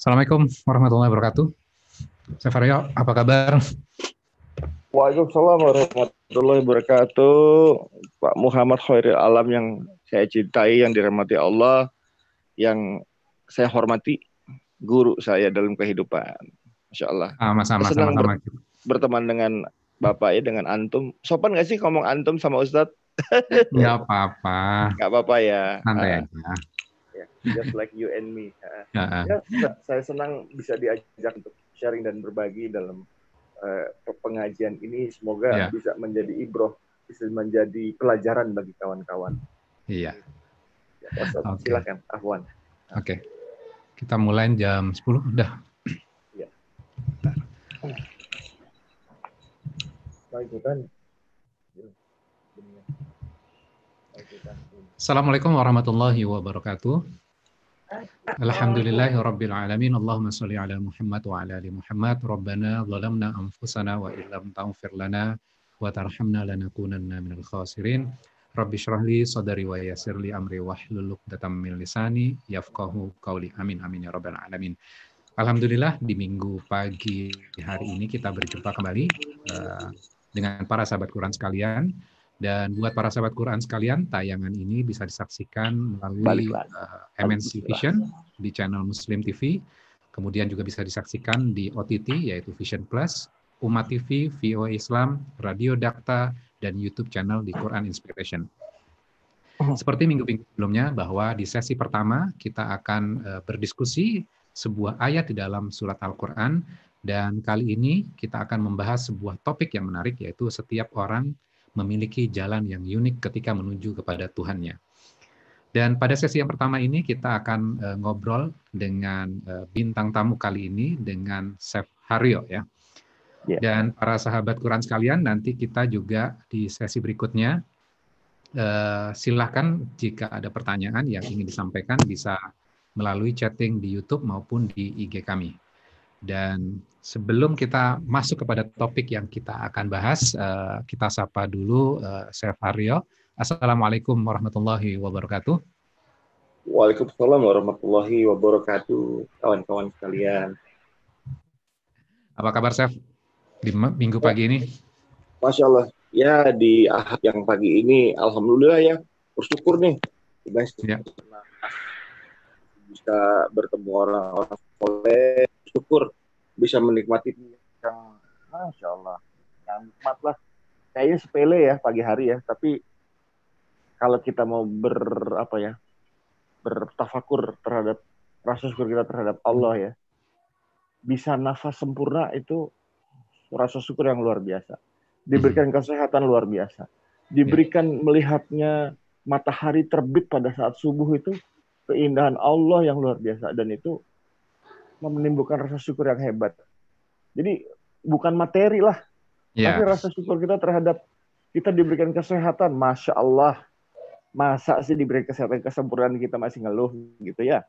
Assalamualaikum warahmatullahi wabarakatuh. Chef Aryo, apa kabar? Waalaikumsalam warahmatullahi wabarakatuh. Pak Muhammad Khairil Alam yang saya cintai, yang dirahmati Allah, yang saya hormati, guru saya dalam kehidupan. Masya Allah. Sama-sama, Saya senang sama-sama. berteman dengan Bapak ya, dengan Antum. Sopan nggak sih ngomong Antum sama Ustadz? Nggak apa-apa, Nggak apa-apa ya. santai aja. Just like you and me. Ya, Ya, saya senang bisa diajak untuk sharing dan berbagi dalam pengajian ini. Semoga ya. bisa menjadi ibroh, bisa menjadi pelajaran bagi kawan-kawan. Iya. Ya, okay. Silakan, Afwan. Oke. Kita mulai jam 10, udah. Ya. Baik, Assalamualaikum warahmatullahi wabarakatuh. Alhamdulillahirabbil alamin. Allahumma shalli ala Muhammad wa ala ali Muhammad. Rabbana zalamna anfusana wa illam taghfir lana wa tarhamna lanakunanna minal khasirin. Rabbi shrah li sadri wa yassir li amri wahlul 'uqdatam min lisani yafqahu qawli. Amin amin ya rabbal alamin. Alhamdulillah di minggu pagi hari ini kita berjumpa kembali dengan para sahabat Quran sekalian. Dan buat para sahabat Quran sekalian, tayangan ini bisa disaksikan melalui MNC Vision di channel Muslim TV. Kemudian juga bisa disaksikan di OTT, yaitu Vision Plus, Umat TV, VOA Islam, Radio Dakta, dan YouTube channel di Quran Inspiration. Seperti minggu-minggu sebelumnya, bahwa di sesi pertama kita akan berdiskusi sebuah ayat di dalam surat Al-Quran. Dan kali ini kita akan membahas sebuah topik yang menarik, yaitu setiap orang memiliki jalan yang unik ketika menuju kepada Tuhannya. Dan pada sesi yang pertama ini kita akan ngobrol dengan bintang tamu kali ini, dengan Chef Haryo ya. Dan para sahabat Quran sekalian, nanti kita juga di sesi berikutnya silakan jika ada pertanyaan yang ingin disampaikan bisa melalui chatting di YouTube maupun di IG kami. Dan sebelum kita masuk kepada topik yang kita akan bahas, kita sapa dulu Chef Haryo. Assalamualaikum warahmatullahi wabarakatuh. Waalaikumsalam warahmatullahi wabarakatuh, kawan-kawan sekalian. Apa kabar, Chef, di minggu pagi ini? Masya Allah, ya di Ahad yang pagi ini, alhamdulillah ya, bersyukur nih. Bisa bertemu orang-orang soleh, syukur bisa menikmati yang Masya Allah, yang nikmat lah. Kayaknya sepele ya pagi hari ya, tapi kalau kita mau bertafakur terhadap rasa syukur kita terhadap Allah ya, bisa nafas sempurna itu rasa syukur yang luar biasa. Diberikan kesehatan luar biasa, diberikan melihatnya matahari terbit pada saat subuh, itu keindahan Allah yang luar biasa, dan itu menimbulkan rasa syukur yang hebat. Jadi bukan materi lah, tapi rasa syukur kita terhadap kita diberikan kesehatan. Masya Allah, masa sih diberi kesehatan kesempurnaan kita masih ngeluh gitu ya?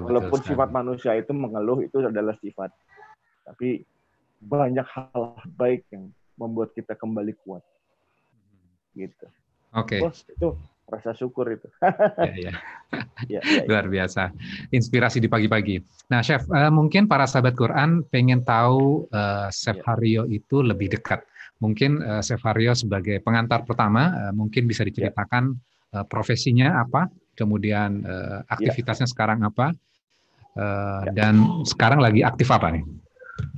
Walaupun sifat manusia itu mengeluh, itu adalah sifat, tapi banyak hal baik yang membuat kita kembali kuat gitu. Itu rasa syukur itu. Ya. Luar biasa. Inspirasi di pagi-pagi. Nah, Chef, mungkin para sahabat Quran pengen tahu Chef Haryo itu lebih dekat. Mungkin Chef Haryo sebagai pengantar pertama, mungkin bisa diceritakan profesinya apa, kemudian aktivitasnya sekarang apa, dan sekarang lagi aktif apa nih?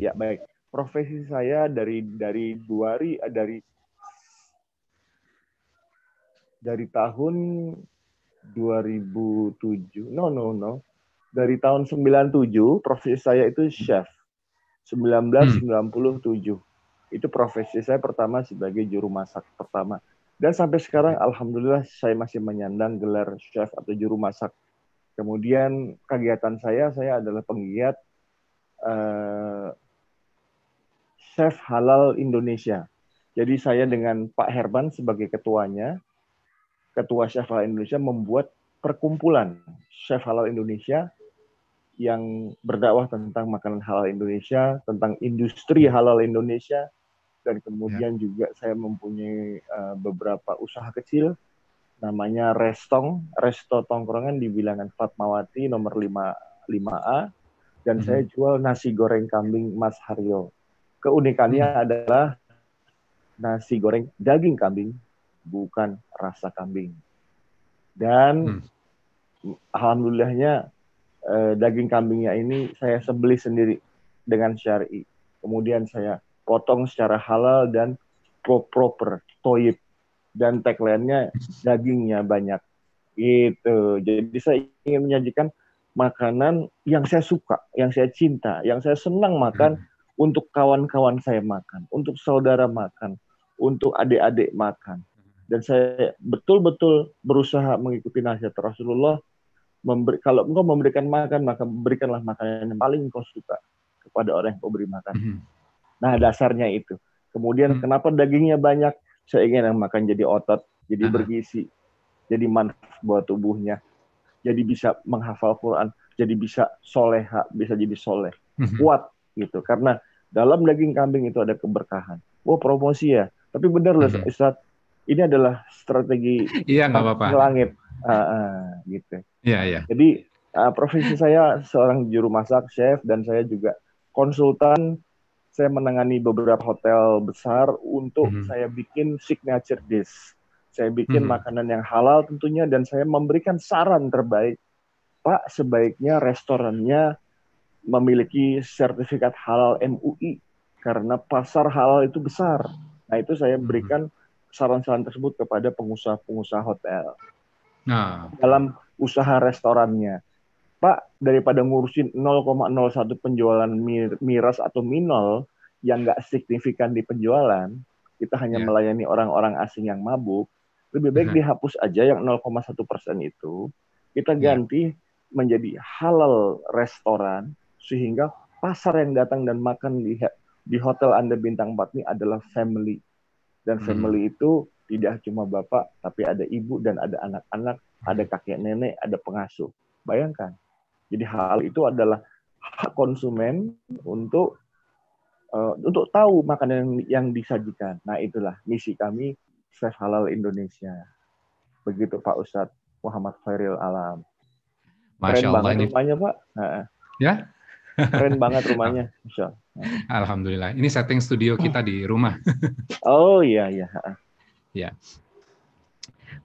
Ya, baik. Profesi saya dari tahun 2007. Dari tahun 97 profesi saya itu chef. 1997. Itu profesi saya pertama sebagai juru masak pertama. Dan sampai sekarang alhamdulillah saya masih menyandang gelar chef atau juru masak. Kemudian kegiatan saya adalah penggiat Chef Halal Indonesia. Jadi saya dengan Pak Herman sebagai ketuanya, Ketua Chef Halal Indonesia, membuat perkumpulan Chef Halal Indonesia yang berdakwah tentang makanan halal Indonesia, tentang industri halal Indonesia, dan kemudian juga saya mempunyai beberapa usaha kecil, namanya Resto Tongkrongan di Bilangan Fatmawati nomor 5A, dan saya jual nasi goreng kambing Mas Haryo. Keunikannya adalah nasi goreng daging kambing, bukan rasa kambing. Dan alhamdulillahnya daging kambingnya ini saya sembelih sendiri dengan syar'i. Kemudian saya potong secara halal dan proper, toyib. Dan tagline-nya dagingnya banyak. Gitu. Jadi saya ingin menyajikan makanan yang saya suka, yang saya cinta, yang saya senang makan, untuk kawan-kawan saya makan, untuk saudara makan, untuk adik-adik makan. Dan saya betul-betul berusaha mengikuti nasihat Rasulullah, kalau engkau memberikan makan, maka berikanlah makanan yang paling engkau suka kepada orang yang kau beri makan. Nah, dasarnya itu. Kemudian kenapa dagingnya banyak? Saya ingin yang makan jadi otot, jadi bergizi, jadi manfaat buat tubuhnya, jadi bisa menghafal Quran, jadi bisa soleha, bisa jadi soleh, kuat gitu. Karena dalam daging kambing itu ada keberkahan. Wah, promosi ya. Tapi benar loh, Ustaz, ini adalah strategi nggak apa-apa. langit. Gitu. Iya. Jadi profesi saya seorang juru masak, chef, dan saya juga konsultan. Saya menangani beberapa hotel besar untuk saya bikin signature dish. Saya bikin makanan yang halal tentunya, dan saya memberikan saran terbaik. Pak, sebaiknya restorannya memiliki sertifikat halal MUI karena pasar halal itu besar. Nah, itu saya berikan saran-saran tersebut kepada pengusaha-pengusaha hotel. Dalam usaha restorannya, Pak, daripada ngurusin 0,01 penjualan miras atau minol yang nggak signifikan di penjualan, kita hanya melayani orang-orang asing yang mabuk, lebih baik dihapus aja yang 0,1% itu, kita ganti menjadi halal restoran, sehingga pasar yang datang dan makan di hotel Anda bintang 4 ini adalah family. Dan family itu tidak cuma bapak, tapi ada ibu dan ada anak-anak, ada kakek nenek, ada pengasuh. Bayangkan. Jadi hal itu adalah hak konsumen untuk tahu makanan yang disajikan. Nah, itulah misi kami Chef Halal Indonesia. Begitu Pak Ustadz Muhammad Khairil Alam. Masya Keren Allah, banget ini rumahnya, Pak. Ya? Keren banget rumahnya. Masya. Alhamdulillah. Ini setting studio kita di rumah. Oh iya. Ya.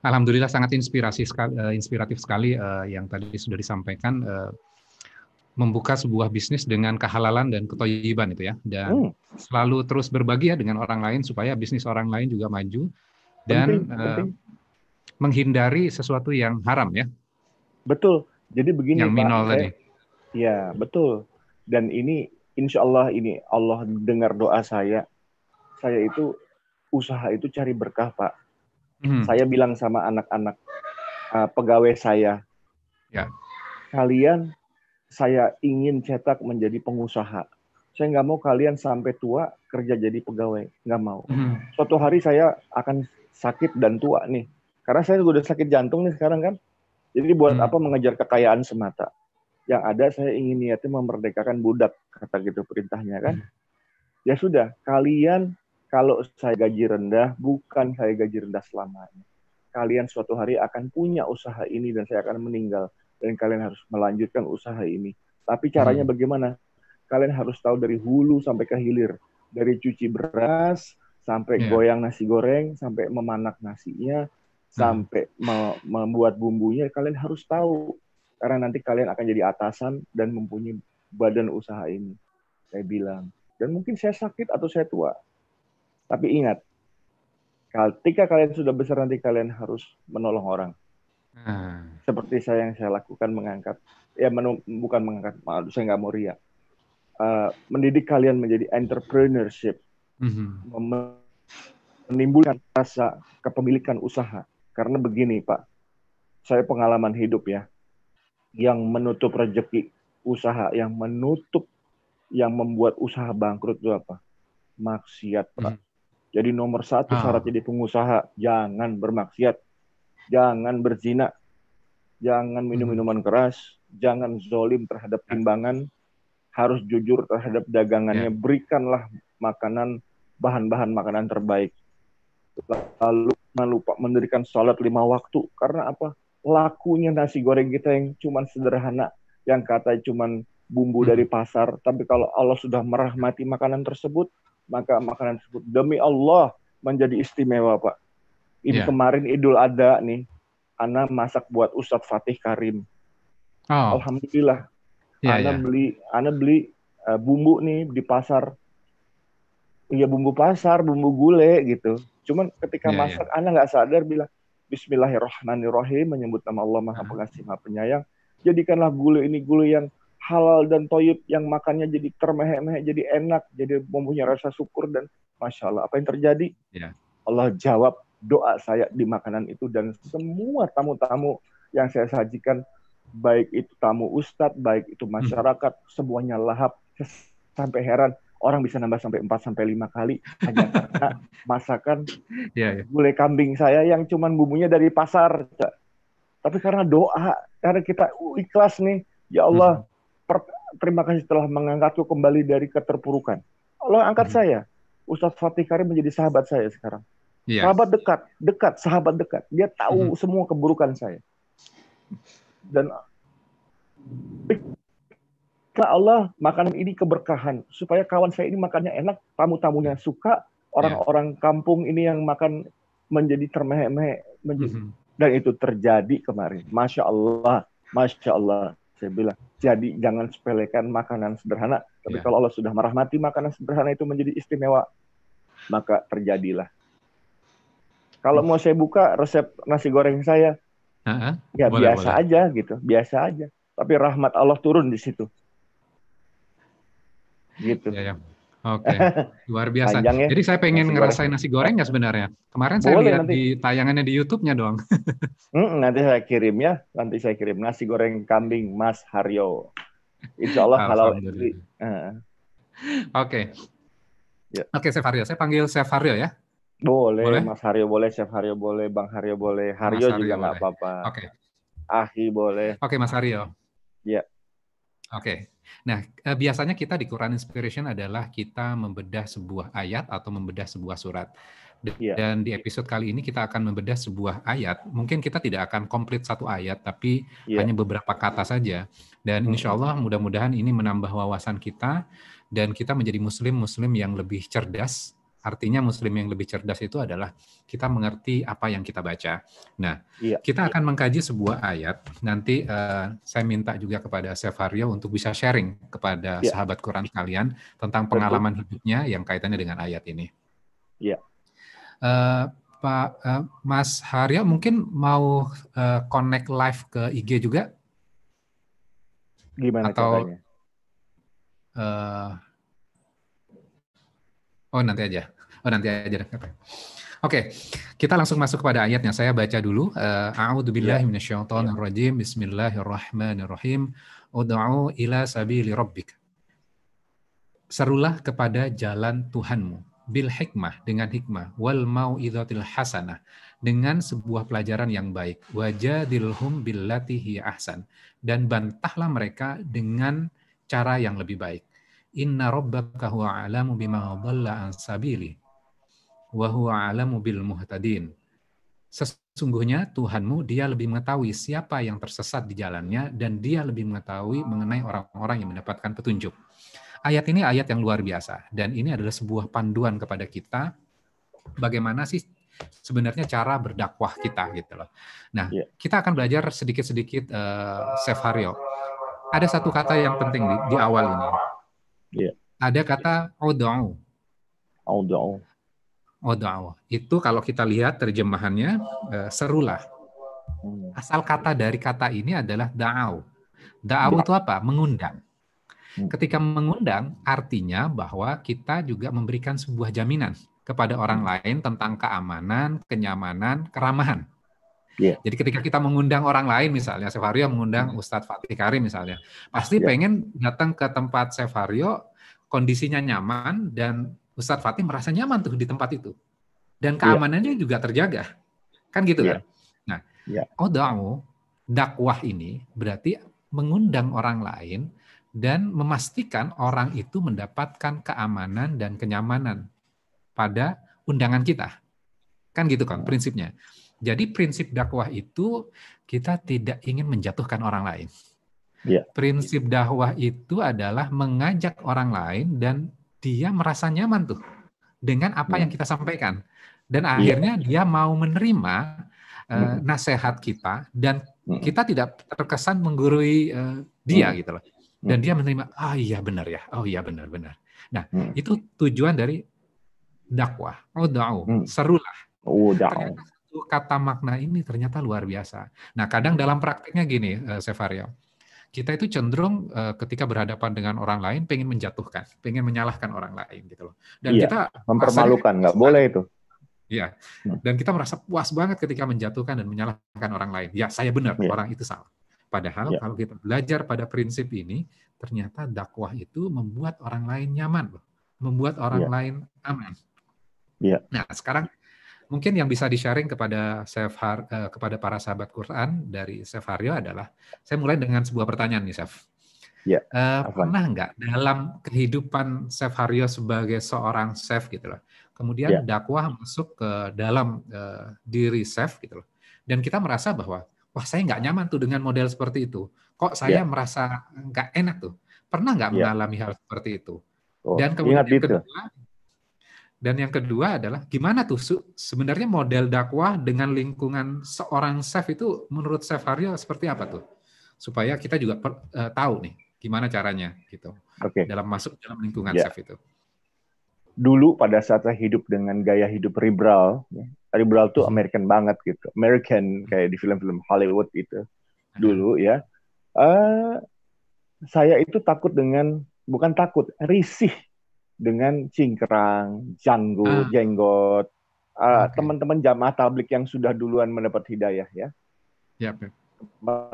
Alhamdulillah sangat inspiratif sekali yang tadi sudah disampaikan, membuka sebuah bisnis dengan kehalalan dan ketoyiban itu ya, dan selalu terus berbagi ya dengan orang lain supaya bisnis orang lain juga maju, dan penting. Menghindari sesuatu yang haram ya. Betul. Jadi begini yang Pak. minol tadi. Ya betul. Dan ini insya Allah Allah dengar doa saya. Saya itu usaha itu cari berkah Pak. Saya bilang sama anak-anak pegawai saya, kalian saya ingin cetak menjadi pengusaha. Saya nggak mau kalian sampai tua kerja jadi pegawai, nggak mau. Suatu hari saya akan sakit dan tua nih, karena saya udah sakit jantung nih sekarang kan. Jadi buat apa mengejar kekayaan semata? Yang ada saya ingin niatnya memerdekakan budak, kata gitu perintahnya kan. Ya sudah, kalian kalau saya gaji rendah, bukan saya gaji rendah selamanya. Kalian suatu hari akan punya usaha ini dan saya akan meninggal. Dan kalian harus melanjutkan usaha ini. Tapi caranya bagaimana? Kalian harus tahu dari hulu sampai ke hilir. Dari cuci beras, sampai goyang nasi goreng, sampai memanak nasinya, sampai membuat bumbunya. Kalian harus tahu. Karena nanti kalian akan jadi atasan dan mempunyai badan usaha ini. Saya bilang. Dan mungkin saya sakit atau saya tua. Tapi ingat, ketika kalian sudah besar nanti kalian harus menolong orang. Seperti yang saya lakukan mengangkat, bukan mengangkat, maaf, saya nggak mau riak. Mendidik kalian menjadi entrepreneurship, menimbulkan rasa kepemilikan usaha. Karena begini Pak, saya pengalaman hidup ya, yang menutup rezeki usaha, yang membuat usaha bangkrut itu apa? Maksiat Pak. Jadi nomor 1 syarat jadi pengusaha, jangan bermaksiat, jangan berzina, jangan minum minuman keras, jangan zolim terhadap timbangan, harus jujur terhadap dagangannya, berikanlah bahan-bahan makanan terbaik. Lalu jangan lupa mendirikan sholat 5 waktu, karena apa? Lakunya nasi goreng kita yang cuman sederhana, yang kata cuman bumbu dari pasar. Tapi kalau Allah sudah merahmati makanan tersebut, maka makanan tersebut demi Allah menjadi istimewa, Pak. Ini kemarin Idul Adha nih, Ana masak buat Ustadz Fatih Karim. Oh. Alhamdulillah. Ana beli bumbu nih di pasar. Iya, bumbu pasar, bumbu gulai gitu. Cuman ketika masak, Ana nggak sadar bilang Bismillahirrahmanirrahim, menyebut nama Allah Maha Pengasih Maha Penyayang. Jadikanlah gulai ini gulai yang halal dan thayyib, yang makannya jadi termehek-mehek, jadi enak, jadi mempunyai rasa syukur. Dan Masya Allah, apa yang terjadi? Allah jawab doa saya di makanan itu, dan semua tamu-tamu yang saya sajikan, baik itu tamu ustadz, baik itu masyarakat, semuanya lahap. Sampai heran, orang bisa nambah sampai 4-5 kali hanya karena masakan gulai kambing saya yang cuman bumbunya dari pasar. Tapi karena doa, karena kita ikhlas nih, ya Allah, terima kasih telah mengangkatku kembali dari keterpurukan. Allah angkat saya. Ustadz Fatih Karim menjadi sahabat saya sekarang. Sahabat dekat, sahabat dekat. Dia tahu semua keburukan saya. Dan Allah, makanan ini keberkahan. Supaya kawan saya ini makannya enak, tamu-tamunya suka, orang-orang kampung ini yang makan menjadi termehek-mehek. Dan itu terjadi kemarin. Masya Allah. Saya bilang, jadi jangan sepelekan makanan sederhana. Tapi kalau Allah sudah merahmati makanan sederhana itu menjadi istimewa, maka terjadilah. Kalau mau saya buka resep nasi goreng saya, biasa aja gitu, biasa aja. Tapi rahmat Allah turun di situ. Gitu. Oke, luar biasa. Ya? Jadi saya pengen ngerasain nasi goreng ya sebenarnya. Kemarin saya lihat di tayangannya di YouTube-nya doang. Nanti saya kirim ya. Nanti saya kirim nasi goreng kambing Mas Haryo. Insya Allah halal. Oke. Oke, Chef Haryo. Saya panggil Chef Haryo ya. Boleh, Mas Haryo boleh, Chef Haryo boleh, Bang Haryo boleh, Haryo juga nggak apa-apa. Oke. Ahi boleh. Oke, Mas Haryo. Iya. Oke. Nah, biasanya kita di Quran Inspiration adalah kita membedah sebuah ayat atau membedah sebuah surat. Dan di episode kali ini kita akan membedah sebuah ayat. Mungkin kita tidak akan komplit satu ayat, tapi hanya beberapa kata saja. Dan insya Allah mudah-mudahan ini menambah wawasan kita, dan kita menjadi muslim yang lebih cerdas. Artinya muslim yang lebih cerdas itu adalah kita mengerti apa yang kita baca. Nah, kita akan mengkaji sebuah ayat. Nanti saya minta juga kepada Chef Haryo untuk bisa sharing kepada sahabat Quran kalian tentang pengalaman hidupnya yang kaitannya dengan ayat ini. Pak Mas Haryo mungkin mau connect live ke IG juga? Gimana caranya? Nanti aja. Oke, kita langsung masuk kepada ayatnya. Saya baca dulu. A'udzubillahi minasyaitonirrajim. Bismillahirrahmanirrahim. Ud'u ila sabili rabbik. Serulah kepada jalan Tuhanmu. Bil hikmah, dengan hikmah. Wal mau'izatil hasanah, dengan sebuah pelajaran yang baik. Wajadilhum billati hiya ahsan. Dan bantahlah mereka dengan cara yang lebih baik. Inna rabbaka huwa a'lamu bima dhalla an sabili wa huwa a'lamu bil muhtadin. Sesungguhnya Tuhanmu, dia lebih mengetahui siapa yang tersesat di jalannya, dan dia lebih mengetahui mengenai orang-orang yang mendapatkan petunjuk. Ayat ini ayat yang luar biasa, dan ini adalah sebuah panduan kepada kita bagaimana sih sebenarnya cara berdakwah kita gitu loh. Nah, kita akan belajar sedikit-sedikit Chef Haryo. Ada satu kata yang penting di awal ini. Ada kata ud'u. Itu kalau kita lihat terjemahannya serulah. Asal kata dari kata ini adalah da'au. Da'au itu apa? Mengundang. Ketika mengundang artinya bahwa kita juga memberikan sebuah jaminan kepada orang lain tentang keamanan, kenyamanan, keramahan. Jadi ketika kita mengundang orang lain, misalnya Chef Haryo mengundang Ustadz Fatih Karim misalnya, pasti pengen datang ke tempat Chef Haryo, kondisinya nyaman, dan Ustadz Fatih merasa nyaman tuh di tempat itu. Dan keamanannya juga terjaga. Kan gitu kan? Nah, dakwah ini berarti mengundang orang lain dan memastikan orang itu mendapatkan keamanan dan kenyamanan pada undangan kita. Kan gitu kan prinsipnya. Jadi prinsip dakwah itu kita tidak ingin menjatuhkan orang lain. Iya. Prinsip dakwah itu adalah mengajak orang lain dan dia merasa nyaman tuh dengan apa yang kita sampaikan. Dan Iya. akhirnya dia mau menerima Mm, nasihat kita dan mm, kita tidak terkesan menggurui dia mm, gitu loh. Dan mm, dia menerima, ah iya benar ya, oh iya benar-benar. Nah, mm, itu tujuan dari dakwah. Oh, mm. serulah. Udah. Ternyata satu kata makna ini ternyata luar biasa. Nah, kadang dalam prakteknya gini, Sevario, kita itu cenderung ketika berhadapan dengan orang lain pengen menjatuhkan, pengen menyalahkan orang lain gitu loh. Dan Iya. kita rasanya Mempermalukan, puas nggak boleh banget. itu. Iya. Mm, Dan kita merasa puas banget ketika menjatuhkan dan menyalahkan orang lain. Ya, saya benar, Iya. orang itu salah. Padahal Iya. kalau kita belajar pada prinsip ini, ternyata dakwah itu membuat orang lain nyaman loh. Membuat orang Iya. lain aman. Iya. Nah, sekarang mungkin yang bisa di-sharing kepada kepada para sahabat Quran dari Chef Haryo adalah, saya mulai dengan sebuah pertanyaan nih, Chef. Iya. Afwan. Pernah nggak dalam kehidupan Chef Haryo sebagai seorang chef gitu loh, Iya. kemudian dakwah masuk ke dalam diri chef gitu loh, dan kita merasa bahwa, wah saya nggak nyaman tuh dengan model seperti itu, kok saya Iya. merasa nggak enak tuh, pernah nggak Iya. mengalami hal seperti itu? Oh, Dan kemudian ingat yang itu. kedua, adalah gimana tuh sebenarnya model dakwah dengan lingkungan seorang chef itu menurut Chef Haryo seperti apa tuh? Supaya kita juga tahu nih gimana caranya gitu Oke. dalam masuk dalam lingkungan Ya. chef itu. Dulu pada saat saya hidup dengan gaya hidup liberal, ya, liberal tuh American banget gitu, American kayak di film-film Hollywood itu. Dulu ya, saya itu takut dengan, bukan takut, risih dengan cingkrang, jenggot, Oke. teman-teman jamaah tablik yang sudah duluan mendapat hidayah ya. Ya,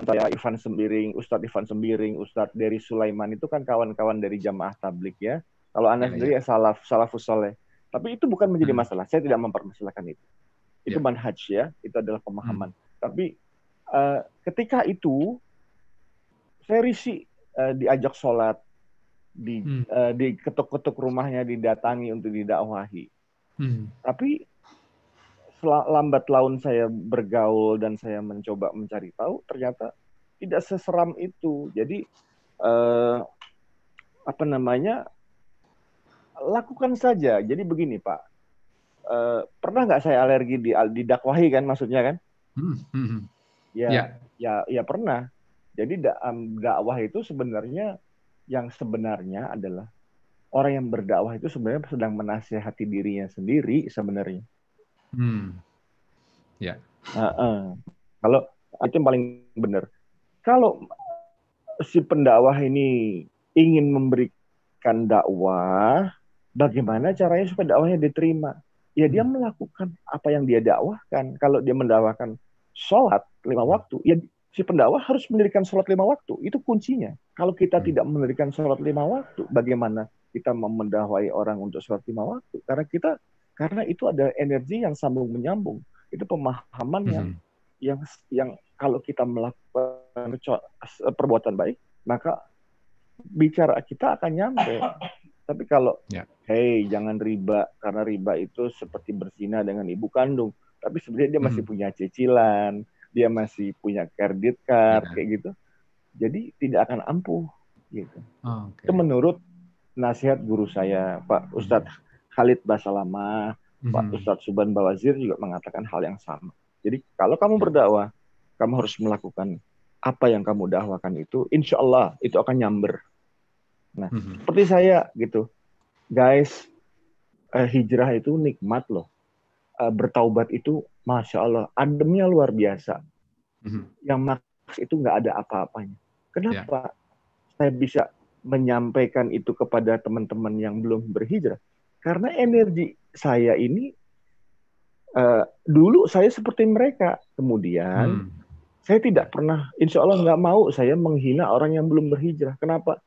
Saya Ustadz Ivan Sembiring, Ustadz Dery Sulaiman itu kan kawan-kawan dari jamaah tablik ya. Kalau Anda sendiri ya salafus soleh. Tapi itu bukan menjadi masalah. Saya tidak mempermasalahkan itu. Itu manhaj ya. Itu adalah pemahaman. Tapi ketika itu saya risih diajak sholat, di ketuk-ketuk rumahnya, didatangi untuk didakwahi. Tapi lambat laun saya bergaul dan saya mencoba mencari tahu, ternyata tidak seseram itu. Jadi lakukan saja. Jadi begini Pak, pernah nggak saya alergi didakwahi kan maksudnya kan? Ya pernah. Jadi dakwah itu sebenarnya adalah orang yang berdakwah itu sebenarnya sedang menasihati dirinya sendiri sebenarnya. Kalau itu yang paling benar. Kalau si pendakwah ini ingin memberikan dakwah, bagaimana caranya supaya dakwahnya diterima? Ya dia melakukan apa yang dia dakwahkan. Kalau dia mendakwahkan sholat 5 waktu, ya si pendakwah harus mendirikan sholat 5 waktu. Itu kuncinya. Kalau kita tidak mendirikan sholat 5 waktu, bagaimana kita mendakwai orang untuk sholat 5 waktu? Karena itu ada energi yang sambung menyambung. Itu pemahaman yang kalau kita melakukan perbuatan baik, maka bicara kita akan nyampe. Tapi kalau hey jangan riba, karena riba itu seperti berzina dengan ibu kandung. Tapi sebenarnya dia masih punya cicilan, dia masih punya kredit card kayak gitu. Jadi tidak akan ampuh gitu. Itu menurut nasihat guru saya, Pak Ustadz Khalid Basalamah, Pak Ustadz Subhan Bawazir juga mengatakan hal yang sama. Jadi kalau kamu berdakwah, kamu harus melakukan apa yang kamu dakwakan itu, insya Allah itu akan nyamber. Nah, seperti saya gitu, guys, hijrah itu nikmat loh. Bertaubat itu, masya Allah, ademnya luar biasa. Yang maksud itu nggak ada apa-apanya. Kenapa saya bisa menyampaikan itu kepada teman-teman yang belum berhijrah? Karena energi saya ini dulu saya seperti mereka, kemudian saya tidak pernah, insya Allah nggak mau saya menghina orang yang belum berhijrah. Kenapa?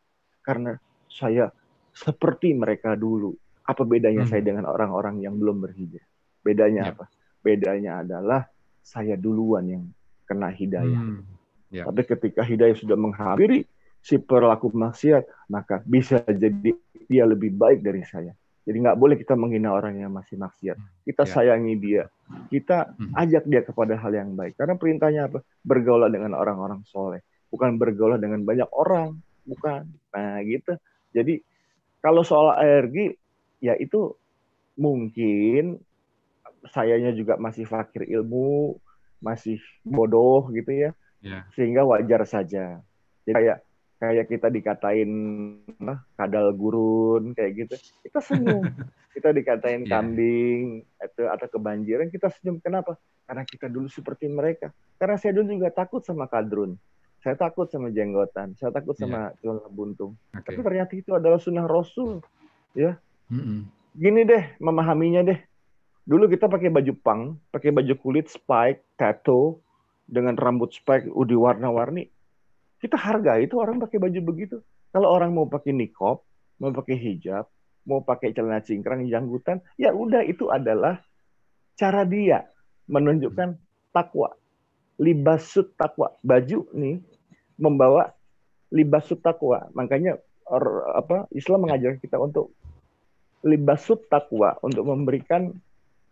Karena saya seperti mereka dulu. Apa bedanya saya dengan orang-orang yang belum berhijrah? Bedanya apa? Bedanya adalah saya duluan yang kena hidayah. Tapi ketika hidayah sudah menghampiri si pelaku maksiat, maka bisa jadi dia lebih baik dari saya. Jadi nggak boleh kita menghina orang yang masih maksiat. Kita sayangi dia. Kita ajak dia kepada hal yang baik. Karena perintahnya apa? Bergaul dengan orang-orang soleh. bukan bergaul dengan banyak orang, bukan. Nah, gitu. Jadi kalau soal alergi, ya itu mungkin sayanya juga masih fakir ilmu, masih bodoh gitu ya, Ya. sehingga wajar saja. Jadi kayak kita dikatain kadal gurun kayak gitu, kita senyum. Kita dikatain Ya. kambing atau kebanjiran, kita senyum. Kenapa? Karena kita dulu seperti mereka. Karena saya dulu juga takut sama kadrun. Saya takut sama jenggotan. Saya takut Ya. sama celana buntung. Tapi Oke. ternyata itu adalah sunnah Rasul. Ya, Mm-mm. gini deh memahaminya deh. Dulu kita pakai baju punk, pakai baju kulit spike, tattoo, dengan rambut spike udah warna-warni. Kita hargai itu orang pakai baju begitu. Kalau orang mau pakai niqab, mau pakai hijab, mau pakai celana cingkrang, janggutan, ya udah itu adalah cara dia menunjukkan takwa. Libasut takwa. Baju nih membawa libasut takwa. Makanya Islam Ya. mengajar kita untuk libasut takwa, untuk memberikan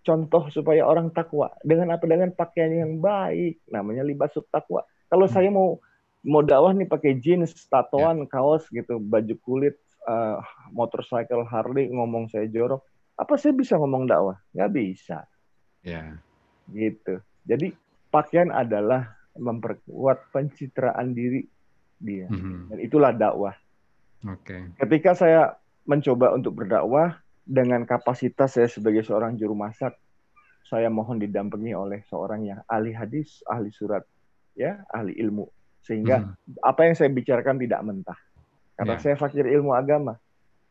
contoh supaya orang takwa dengan apa, dengan pakaian yang baik, namanya libasut takwa. Kalau Mm. saya mau dakwah nih pakai jeans, Ya. tatoan, kaos gitu, baju kulit, motorcycle Harley, ngomong saya jorok, apa saya bisa ngomong dakwah? Nggak bisa Ya. gitu. Jadi pakaian adalah memperkuat pencitraan diri dia, Mhm. dan itulah dakwah. Oke. Ketika saya mencoba untuk berdakwah dengan kapasitas saya sebagai seorang juru masak, saya mohon didampingi oleh seorang yang ahli hadis, ahli surat, ya, ahli ilmu. Sehingga Mhm. apa yang saya bicarakan tidak mentah. Karena Ya. saya fakir ilmu agama.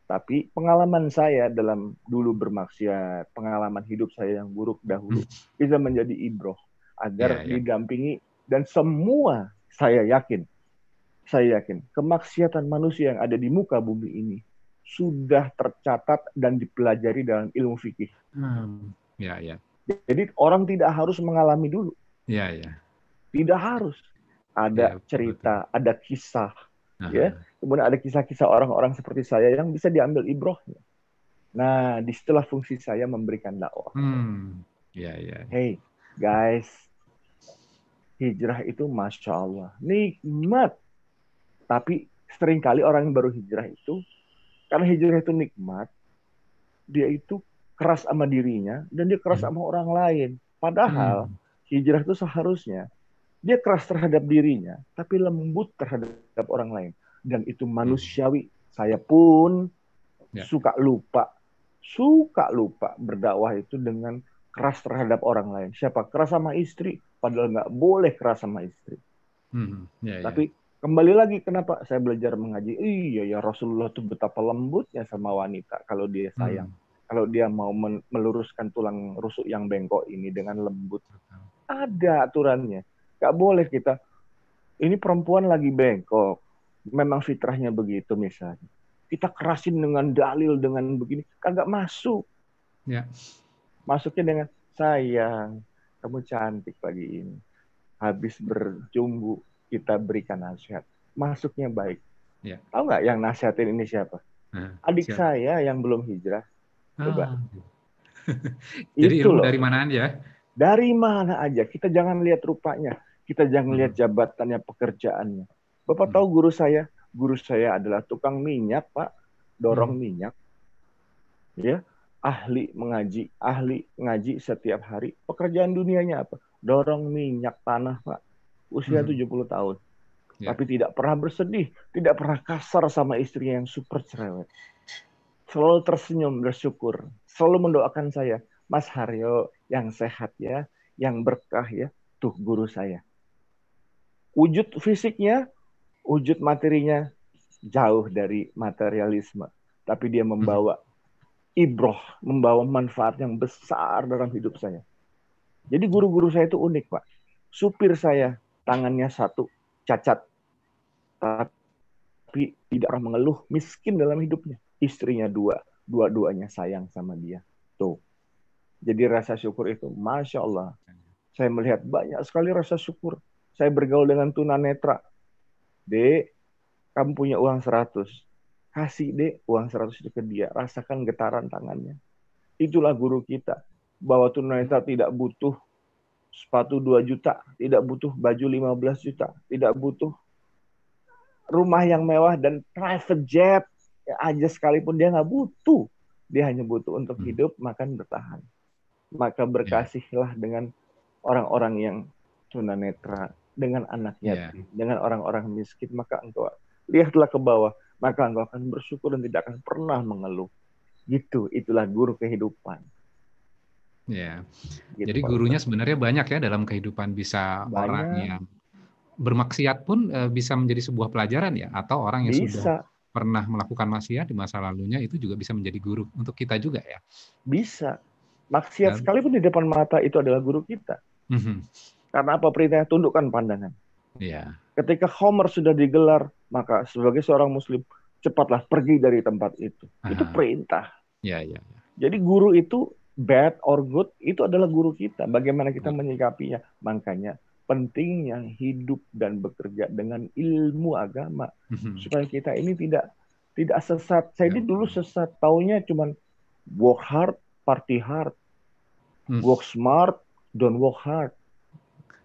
Tapi pengalaman saya dalam dulu bermaksiat, pengalaman hidup saya yang buruk dahulu, bisa menjadi ibroh. Ya. Agar Ya. didampingi, dan semua saya yakin, kemaksiatan manusia yang ada di muka bumi ini sudah tercatat dan dipelajari dalam ilmu fikih. Ya. Ya. Jadi orang tidak harus mengalami dulu. Ya. Ya. Tidak harus. Ya. Ada Betul, betul. cerita, ada kisah, ya. Aha. Kemudian ada kisah-kisah orang-orang seperti saya yang bisa diambil ibrohnya. Nah, disitulah fungsi saya memberikan dakwah. Ya. Ya. Hey, guys, hijrah itu Masya Allah, nikmat. Tapi seringkali orang yang baru hijrah itu, karena hijrah itu nikmat, dia itu keras sama dirinya, dan dia keras Hmm. sama orang lain. Padahal, Hmm. hijrah itu seharusnya dia keras terhadap dirinya, tapi lembut terhadap orang lain. Dan itu Hmm. manusiawi. Saya pun Ya. suka lupa berdakwah itu dengan keras terhadap orang lain. Siapa? Keras sama istri, padahal nggak boleh keras sama istri. Ya. Ya. Tapi kembali lagi, kenapa saya belajar mengaji? Iya ya, Rasulullah itu betapa lembutnya sama wanita kalau dia sayang. Hmm. Kalau dia mau meluruskan tulang rusuk yang bengkok ini dengan lembut. Betul. Ada aturannya. Gak boleh kita, ini perempuan lagi bengkok, memang fitrahnya begitu misalnya. Kita kerasin dengan dalil, dengan begini, kagak masuk. Ya. Masuknya dengan, sayang, kamu cantik pagi ini. Habis berjumbu, kita berikan nasihat. Masuknya baik. Ya. Tahu nggak yang nasihatin ini siapa? Nah, Adik siapa? saya yang belum hijrah. Coba. Ah. Jadi Itu ilmu loh. dari mana aja? Dari mana aja. Kita jangan lihat rupanya. Kita jangan lihat Hmm. jabatannya, pekerjaannya. Bapak Hmm. tahu guru saya? Guru saya adalah tukang minyak, Pak. Dorong Hmm. minyak. Ya, ahli ngaji setiap hari. Pekerjaan dunianya apa? Dorong minyak tanah, Pak. Usia Hmm. 70 tahun. Ya. Tapi tidak pernah bersedih, tidak pernah kasar sama istrinya yang super cerewet. Selalu tersenyum, bersyukur. Selalu mendoakan saya, Mas Haryo yang sehat ya, yang berkah ya. Tuh guru saya. Wujud fisiknya, wujud materinya jauh dari materialisme. Tapi dia Hmm. membawa ibroh, membawa manfaat yang besar dalam hidup saya. Jadi guru-guru saya itu unik, Pak. Supir saya, tangannya satu, cacat. Tapi tidak pernah mengeluh, miskin dalam hidupnya. Istrinya dua, dua-duanya sayang sama dia. Tuh. Jadi rasa syukur itu, Masya Allah. Saya melihat banyak sekali rasa syukur. Saya bergaul dengan tunanetra. Dek, kamu punya uang 100. Kasih, Dek, uang 100 itu ke dia. Rasakan getaran tangannya. Itulah guru kita. Bahwa tunanetra tidak butuh sepatu 2 juta, tidak butuh baju 15 juta, tidak butuh rumah yang mewah dan private jet aja sekalipun dia nggak butuh. Dia hanya butuh untuk hidup, makan, bertahan. Maka berkasihlah dengan orang-orang yang tunanetra, dengan anak yatim, dengan orang-orang miskin. Maka engkau lihatlah ke bawah, maka engkau akan bersyukur dan tidak akan pernah mengeluh. Gitu, itulah guru kehidupan. Ya. Gitu, Jadi gurunya sebenarnya banyak ya dalam kehidupan. Bisa orang yang bermaksiat pun bisa menjadi sebuah pelajaran ya, atau orang yang sudah pernah melakukan maksiat di masa lalunya itu juga bisa menjadi guru untuk kita juga ya. Bisa. Maksiat sekalipun di depan mata itu adalah guru kita. Karena apa perintahnya? Tundukkan pandangan. Ketika Khomer sudah digelar, maka sebagai seorang muslim cepatlah pergi dari tempat itu. Itu perintah. Jadi guru itu bad or good itu adalah guru kita. Bagaimana kita menyikapinya? Makanya pentingnya hidup dan bekerja dengan ilmu agama supaya kita ini tidak sesat. Saya ini dulu sesat, taunya cuman work hard, party hard, work smart, don't work hard.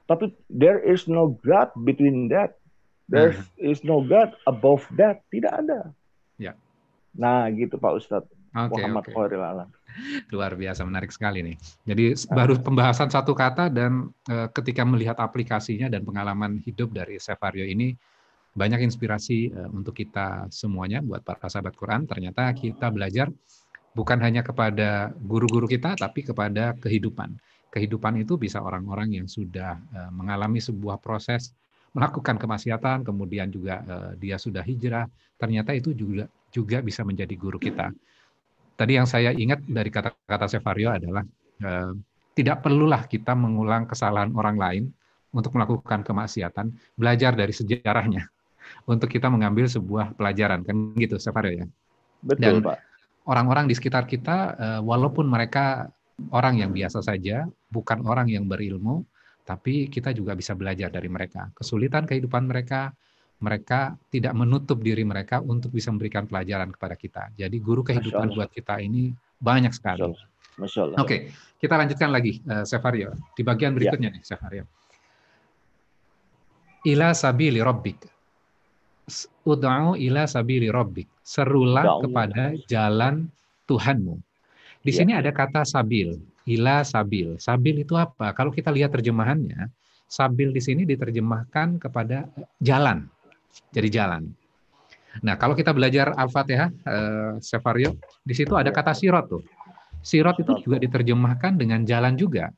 Tapi there is no God between that. There is no God above that. Tidak ada. Nah, gitu Pak Ustadz. Muhammad Khairil Alam. Luar biasa, menarik sekali nih. Jadi baru pembahasan satu kata dan ketika melihat aplikasinya dan pengalaman hidup dari Chef Aryo ini banyak inspirasi untuk kita semuanya buat para sahabat Quran. Ternyata kita belajar bukan hanya kepada guru-guru kita tapi kepada kehidupan. Kehidupan itu bisa orang-orang yang sudah mengalami sebuah proses melakukan kemaksiatan, kemudian juga dia sudah hijrah. Ternyata itu juga bisa menjadi guru kita. Tadi yang saya ingat dari kata-kata Chef Aryo adalah tidak perlulah kita mengulang kesalahan orang lain untuk melakukan kemaksiatan, belajar dari sejarahnya untuk kita mengambil sebuah pelajaran, kan gitu Chef Aryo ya. Betul, Dan Pak. orang-orang di sekitar kita walaupun mereka orang yang biasa saja, bukan orang yang berilmu, tapi kita juga bisa belajar dari mereka. Kesulitan kehidupan mereka tidak menutup diri mereka untuk bisa memberikan pelajaran kepada kita. Jadi guru kehidupan buat kita ini banyak sekali. Masya Allah. Oke, kita lanjutkan lagi, Chef Aryo. Di bagian berikutnya nih, Chef Aryo. Ila sabili rabbik. Ud'u ila sabili rabbik. Serulah kepada jalan Tuhanmu. Di sini ada kata sabil. Ila sabil. Sabil itu apa? Kalau kita lihat terjemahannya, sabil di sini diterjemahkan kepada jalan. Jadi jalan. Nah, kalau kita belajar Al-Fatihah, Chef Aryo, di situ ada kata sirot tuh. Sirot itu juga diterjemahkan dengan jalan juga.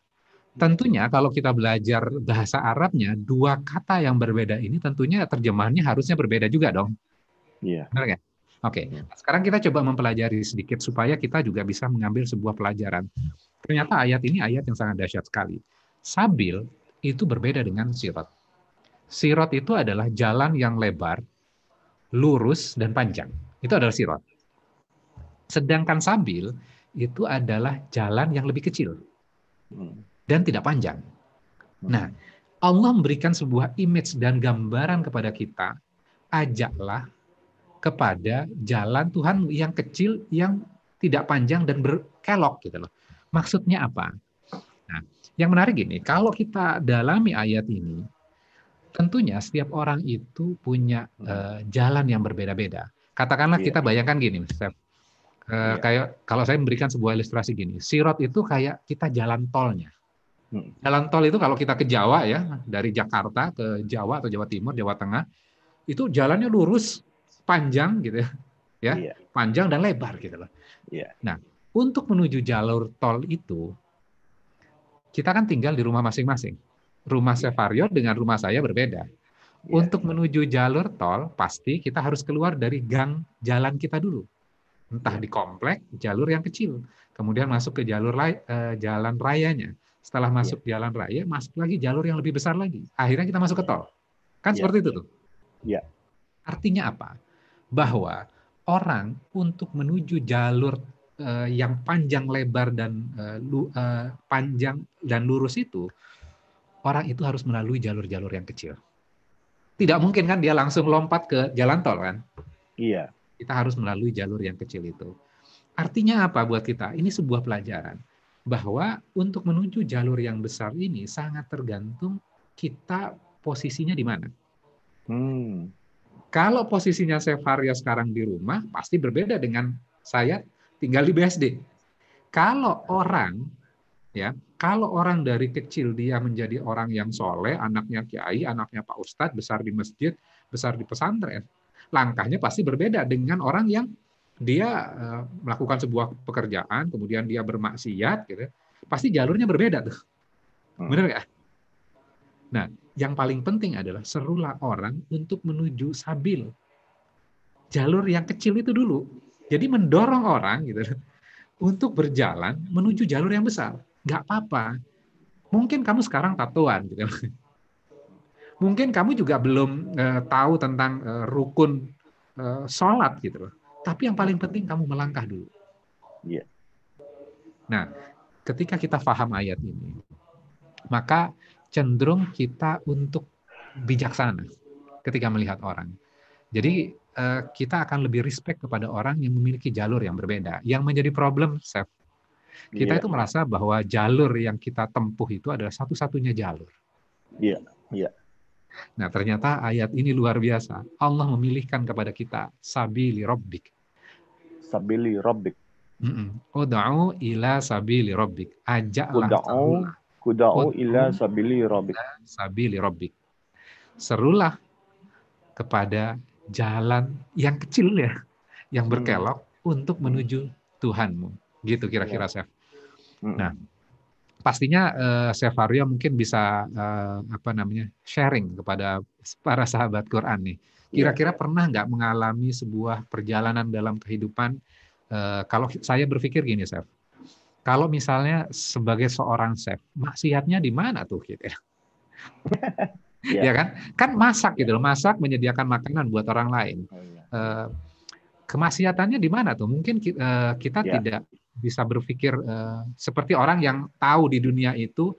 Tentunya kalau kita belajar bahasa Arabnya, dua kata yang berbeda ini tentunya terjemahannya harusnya berbeda juga dong. Iya. Benar nggak? Oke. Sekarang kita coba mempelajari sedikit supaya kita juga bisa mengambil sebuah pelajaran. Ternyata ayat ini ayat yang sangat dahsyat sekali. Sabil itu berbeda dengan sirot. Sirot itu adalah jalan yang lebar, lurus, dan panjang. Itu adalah sirot. Sedangkan sabil itu adalah jalan yang lebih kecil dan tidak panjang. Nah, Allah memberikan sebuah image dan gambaran kepada kita, ajaklah kepada jalan Tuhan yang kecil, yang tidak panjang dan berkelok gitu loh. Maksudnya apa? Nah, yang menarik gini, kalau kita dalami ayat ini, tentunya setiap orang itu punya jalan yang berbeda-beda. Katakanlah kita bayangkan gini, Chef. Kayak kalau saya memberikan sebuah ilustrasi gini, sirot itu kayak kita jalan tolnya. Jalan tol itu kalau kita ke Jawa ya, dari Jakarta ke Jawa atau Jawa Timur, Jawa Tengah, itu jalannya lurus, panjang gitu ya, panjang dan lebar gitu loh. Nah, untuk menuju jalur tol itu, kita kan tinggal di rumah masing-masing. Rumah Chef Aryo dengan rumah saya berbeda. Untuk menuju jalur tol, pasti kita harus keluar dari gang jalan kita dulu. Entah di komplek, jalur yang kecil. Kemudian masuk ke jalur jalan rayanya. Setelah masuk jalan raya, masuk lagi jalur yang lebih besar lagi. Akhirnya kita masuk ke tol. Kan seperti itu tuh. Artinya apa? Bahwa orang untuk menuju jalur yang panjang lebar dan panjang dan lurus itu, orang itu harus melalui jalur-jalur yang kecil. Tidak mungkin kan dia langsung lompat ke jalan tol kan? Iya. Kita harus melalui jalur yang kecil itu. Artinya apa buat kita? Ini sebuah pelajaran bahwa untuk menuju jalur yang besar ini sangat tergantung kita posisinya di mana. Kalau posisinya Sefaria sekarang di rumah, pasti berbeda dengan saya tinggal di BSD. Kalau orang, ya, kalau orang dari kecil dia menjadi orang yang soleh, anaknya kiai, anaknya Pak Ustadz, besar di masjid, besar di pesantren, langkahnya pasti berbeda dengan orang yang dia melakukan sebuah pekerjaan, kemudian dia bermaksiat, gitu. Pasti jalurnya berbeda tuh, benar nggak? Nah, yang paling penting adalah serulah orang untuk menuju sabil. Jalur yang kecil itu dulu. Jadi mendorong orang gitu untuk berjalan menuju jalur yang besar. Nggak apa-apa. Mungkin kamu sekarang tatoan gitu. Mungkin kamu juga belum tahu tentang rukun sholat gitu. Tapi yang paling penting kamu melangkah dulu. Iya. Nah, ketika kita paham ayat ini, maka cenderung kita untuk bijaksana ketika melihat orang. Jadi kita akan lebih respect kepada orang yang memiliki jalur yang berbeda. Yang menjadi problem, Chef, kita itu merasa bahwa jalur yang kita tempuh itu adalah satu-satunya jalur. Iya, iya. Nah, ternyata ayat ini luar biasa. Allah memilihkan kepada kita sabili rabbik. Sabili rabbik. Ud'u ila sabili rabbik. Ajaklah serulah. Kuda'u ila sabili rabbik. Sabili rabbik. Serulah kepada jalan yang kecil ya, yang berkelok untuk menuju Tuhanmu. Gitu kira-kira, Chef. Nah, pastinya Chef Aryo mungkin bisa sharing kepada para sahabat Quran nih. Kira-kira pernah nggak mengalami sebuah perjalanan dalam kehidupan? Kalau saya berpikir gini, Chef. Kalau misalnya sebagai seorang chef, maksiatnya di mana tuh gitu ya? Ya kan? Kan masak gitu loh, masak menyediakan makanan buat orang lain. Kemaksiatannya di mana tuh? Mungkin kita tidak bisa berpikir seperti orang yang tahu di dunia itu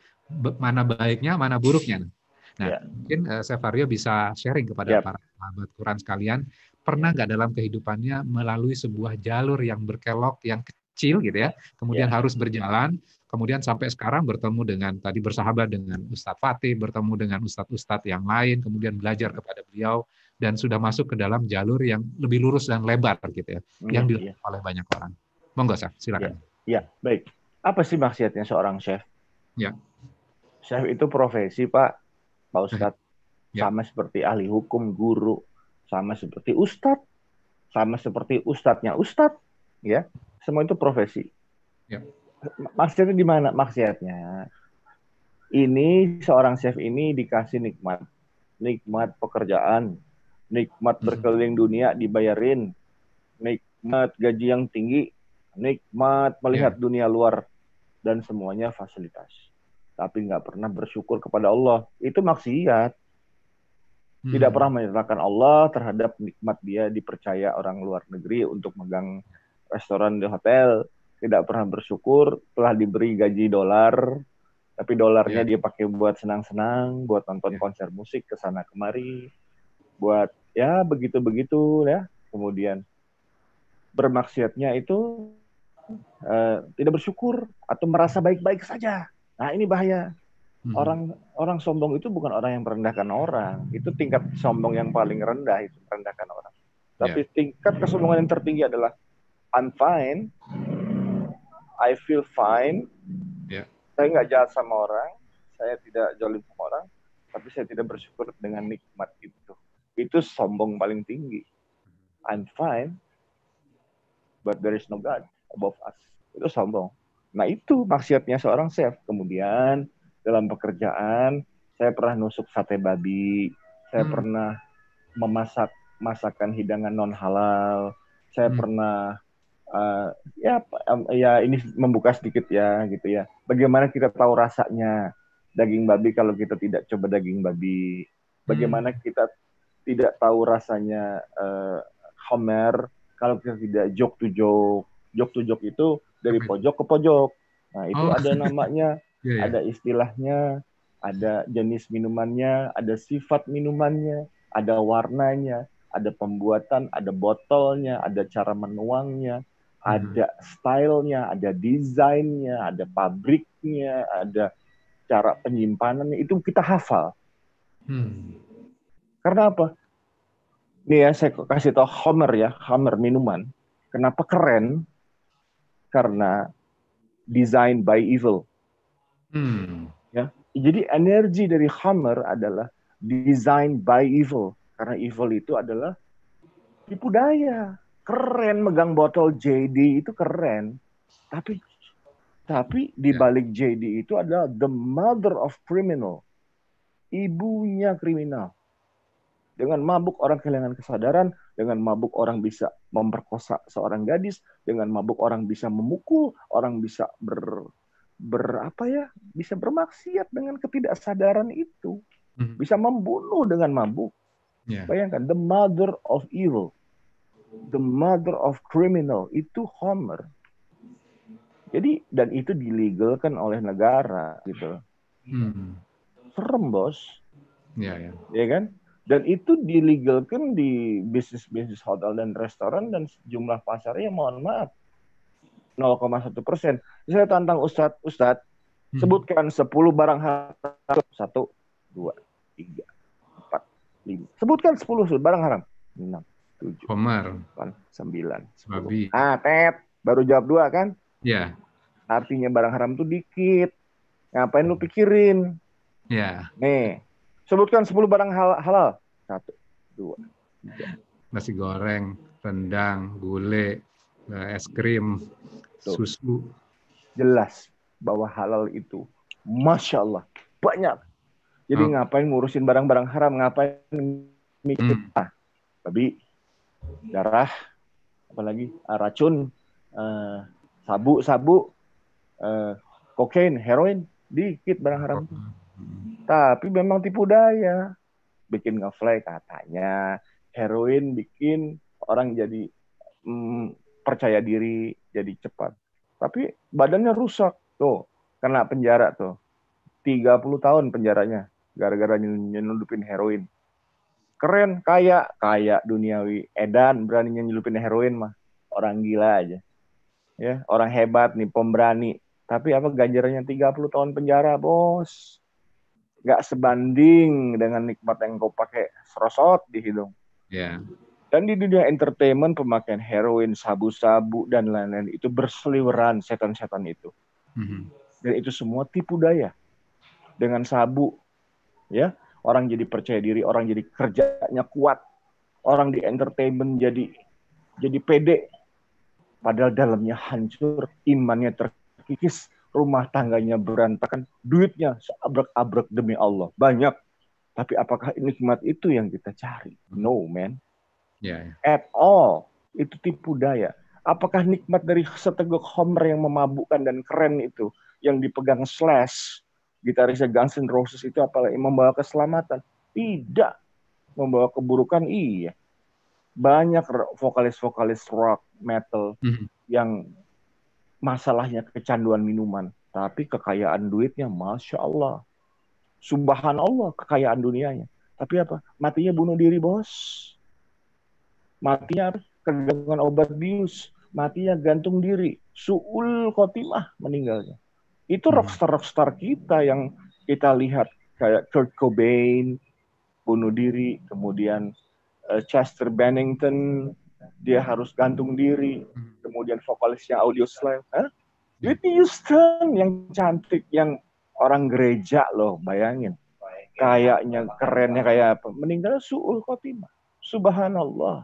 mana baiknya, mana buruknya. Nah, mungkin Chef Aryo bisa sharing kepada para sahabat Quran sekalian, pernah nggak dalam kehidupannya melalui sebuah jalur yang berkelok, yang kecil gitu ya, kemudian harus berjalan, kemudian sampai sekarang bertemu dengan, tadi bersahabat dengan Ustadz Fatih, bertemu dengan Ustadz-Ustadz yang lain, kemudian belajar kepada beliau, dan sudah masuk ke dalam jalur yang lebih lurus dan lebar gitu ya, yang dilakukan oleh banyak orang. Monggo, Chef, silakan. Ya, baik. Apa sih maksiatnya seorang chef? Ya. Chef itu profesi, Pak Ustadz. Sama seperti ahli hukum, guru, sama seperti ustadz, sama seperti ustadznya ustadz, ya. Semua itu profesi. Maksiatnya di mana? Maksiatnya ini seorang chef ini dikasih nikmat pekerjaan, nikmat berkeliling dunia dibayarin, nikmat gaji yang tinggi, nikmat melihat dunia luar, dan semuanya fasilitas. Tapi nggak pernah bersyukur kepada Allah. Itu maksiat. Tidak pernah menyerahkan Allah terhadap nikmat dia dipercaya orang luar negeri untuk megang restoran di hotel. Tidak pernah bersyukur telah diberi gaji dolar, tapi dolarnya dia pakai buat senang-senang, buat nonton konser musik kesana kemari, buat ya begitu-begitu ya. Kemudian bermaksiatnya itu tidak bersyukur atau merasa baik-baik saja. Nah, ini bahaya. Orang sombong itu bukan orang yang merendahkan orang. Itu tingkat sombong yang paling rendah, itu merendahkan orang. Tapi tingkat kesombongan yang tertinggi adalah I'm fine, I feel fine, saya nggak jahat sama orang, saya tidak zalim sama orang, tapi saya tidak bersyukur dengan nikmat itu. Itu sombong paling tinggi. I'm fine, but there is no God above us. Itu sombong. Nah, itu maksiatnya seorang chef. Kemudian dalam pekerjaan, saya pernah nusuk sate babi, saya pernah memasak masakan hidangan non halal, saya pernah ini membuka sedikit ya gitu ya. Bagaimana kita tahu rasanya daging babi kalau kita tidak coba daging babi? Bagaimana kita tidak tahu rasanya Homer kalau kita tidak jok to jok? Jok to jok itu dari pojok ke pojok. Nah, itu ada namanya, ada istilahnya, ada jenis minumannya, ada sifat minumannya, ada warnanya, ada pembuatan, ada botolnya, ada cara menuangnya, ada stylenya, ada desainnya, ada pabriknya, ada cara penyimpanannya. Itu kita hafal. Karena apa? Nih ya, saya kasih tau Homer ya, Homer minuman. Kenapa keren? Karena design by evil. Hmm. Ya, jadi energi dari Homer adalah design by evil. Karena evil itu adalah tipu daya. Keren megang botol JD itu keren. Tapi di Ya. balik JD itu adalah the mother of criminal. Ibunya kriminal. Dengan mabuk orang kehilangan kesadaran, dengan mabuk orang bisa memperkosa seorang gadis, dengan mabuk orang bisa memukul, orang bisa apa ya, bisa bermaksiat dengan ketidaksadaran itu, Hmm. bisa membunuh dengan mabuk. Ya. Bayangkan, the mother of evil, the mother of criminal itu Homer. Jadi dan itu dilegalkan oleh negara gitu. Hmm. Serem bos, Ya, ya. ya kan? Dan itu dilegalkan di bisnis-bisnis hotel dan restoran dan jumlah pasarnya mohon maaf 0,1%. Saya tantang Ustadz, Hmm. sebutkan 10 barang haram. 1, 2, 3, 4, 5. Sebutkan 10 barang haram. 6, 7, Homer, 8, 9, 10. babi. Ah, baru jawab 2 kan? Ya, Artinya barang haram itu dikit. Ngapain lu pikirin? ya. Nih, sebutkan 10 barang halal. 1, 2, 3. Nasi goreng, rendang, gulai, es krim, Tuh, susu. jelas bahwa halal itu Masya Allah banyak. Jadi Oh. ngapain ngurusin barang-barang haram, ngapain mikir Hmm. babi, darah, apalagi racun, sabu, kokain, heroin, dikit barang haram itu. Tapi memang tipu daya, bikin ngefly katanya, heroin bikin orang jadi percaya diri, jadi cepat. Tapi badannya rusak tuh, kena penjara tuh, 30 tahun penjaranya gara-gara nyelundupin heroin. Keren, kaya duniawi, edan berani nyelundupin heroin mah orang gila aja. Ya, orang hebat nih, pemberani. Tapi apa ganjarannya 30 tahun penjara, bos? Nggak sebanding dengan nikmat yang kau pakai serosot di hidung. Ya. Dan di dunia entertainment, pemakaian heroin, sabu-sabu, dan lain-lain itu berseliweran setan-setan itu. Hmm. Dan itu semua tipu daya. Dengan sabu, ya, orang jadi percaya diri, orang jadi kerjanya kuat, orang di entertainment jadi pede, padahal dalamnya hancur, imannya terkikis, rumah tangganya berantakan, duitnya seabrek-abrek demi Allah banyak. Tapi apakah nikmat itu yang kita cari? No, man. Ya, ya. At all. Itu tipu daya. Apakah nikmat dari seteguk Homer yang memabukkan dan keren itu, yang dipegang Slash, gitarisnya Guns N' Roses itu apalagi membawa keselamatan? Tidak. Membawa keburukan, iya. Banyak vokalis-vokalis rock, metal, Hmm. yang masalahnya kecanduan minuman. Tapi kekayaan duitnya, Masya Allah. Subhanallah, kekayaan dunianya. Tapi apa? Matinya bunuh diri, bos. Matinya kegantungan obat bius. Matinya gantung diri. Su'ul khotimah meninggalnya. Itu Hmm. rockstar-rockstar kita yang kita lihat. Kayak Kurt Cobain, bunuh diri. Kemudian Chester Bennington, dia harus gantung diri. Kemudian vokalisnya Audioslave. Ya. Whitney Houston yang cantik, yang orang gereja loh, bayangin. Kayaknya kerennya kayak apa? Meninggal su'ul khotimah. Subhanallah.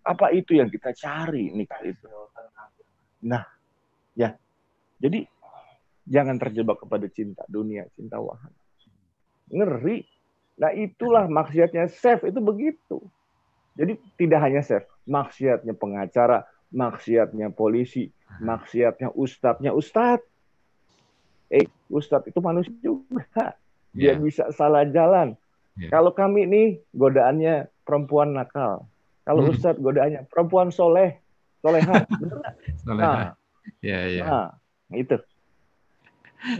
Apa itu yang kita cari nikah itu? Nah, ya. Jadi jangan terjebak kepada cinta dunia, cinta wahana. Ngeri. Nah, itulah maksiatnya Chef itu begitu. Jadi tidak hanya Chef, maksiatnya pengacara, maksiatnya polisi, maksiatnya ustadz. Ustadz itu manusia juga. Dia Ya. bisa salah jalan. Ya. Kalau kami nih godaannya perempuan nakal. Kalau Hmm. Ustadz godaannya perempuan soleha. Bener nggak? Soleha. Nah, Ya, ya. nah, itu.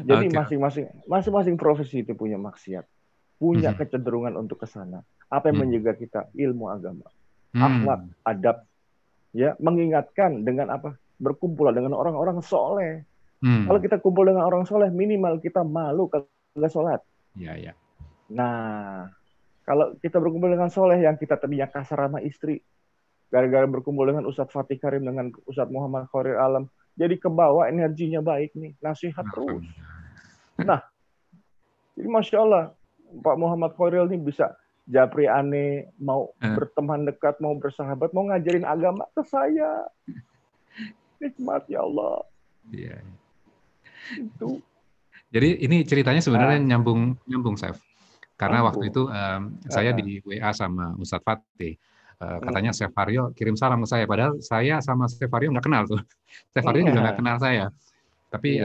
Jadi Oke. masing-masing profesi itu punya maksiat, punya Hmm. kecenderungan untuk ke sana. Apa yang Hmm. menjaga kita? Ilmu agama, akhlak, Hmm. adab, ya, mengingatkan dengan apa? Berkumpul dengan orang-orang soleh. Kalau Hmm. kita kumpul dengan orang soleh, minimal kita malu kalau nggak sholat. Ya, ya. Nah, Kalau kita berkumpul dengan soleh yang kita tadinya kasar sama istri, gara-gara berkumpul dengan Ustadz Fatih Karim dengan Ustadz Muhammad Khairil Alam, jadi kebawa energinya baik nih, nasihat terus. Nah, jadi Masya Allah, Pak Muhammad Khairil nih bisa japri aneh, mau berteman dekat, mau bersahabat, mau ngajarin agama ke saya. Nikmat ya Allah. Iya. Itu. Jadi ini ceritanya sebenarnya nyambung, Chef. Karena waktu itu saya di WA sama Ustadz Fatih. Katanya Chef Haryo kirim salam ke saya. Padahal saya sama Chef Haryo nggak kenal tuh. Chef Haryo juga nggak kenal saya. Tapi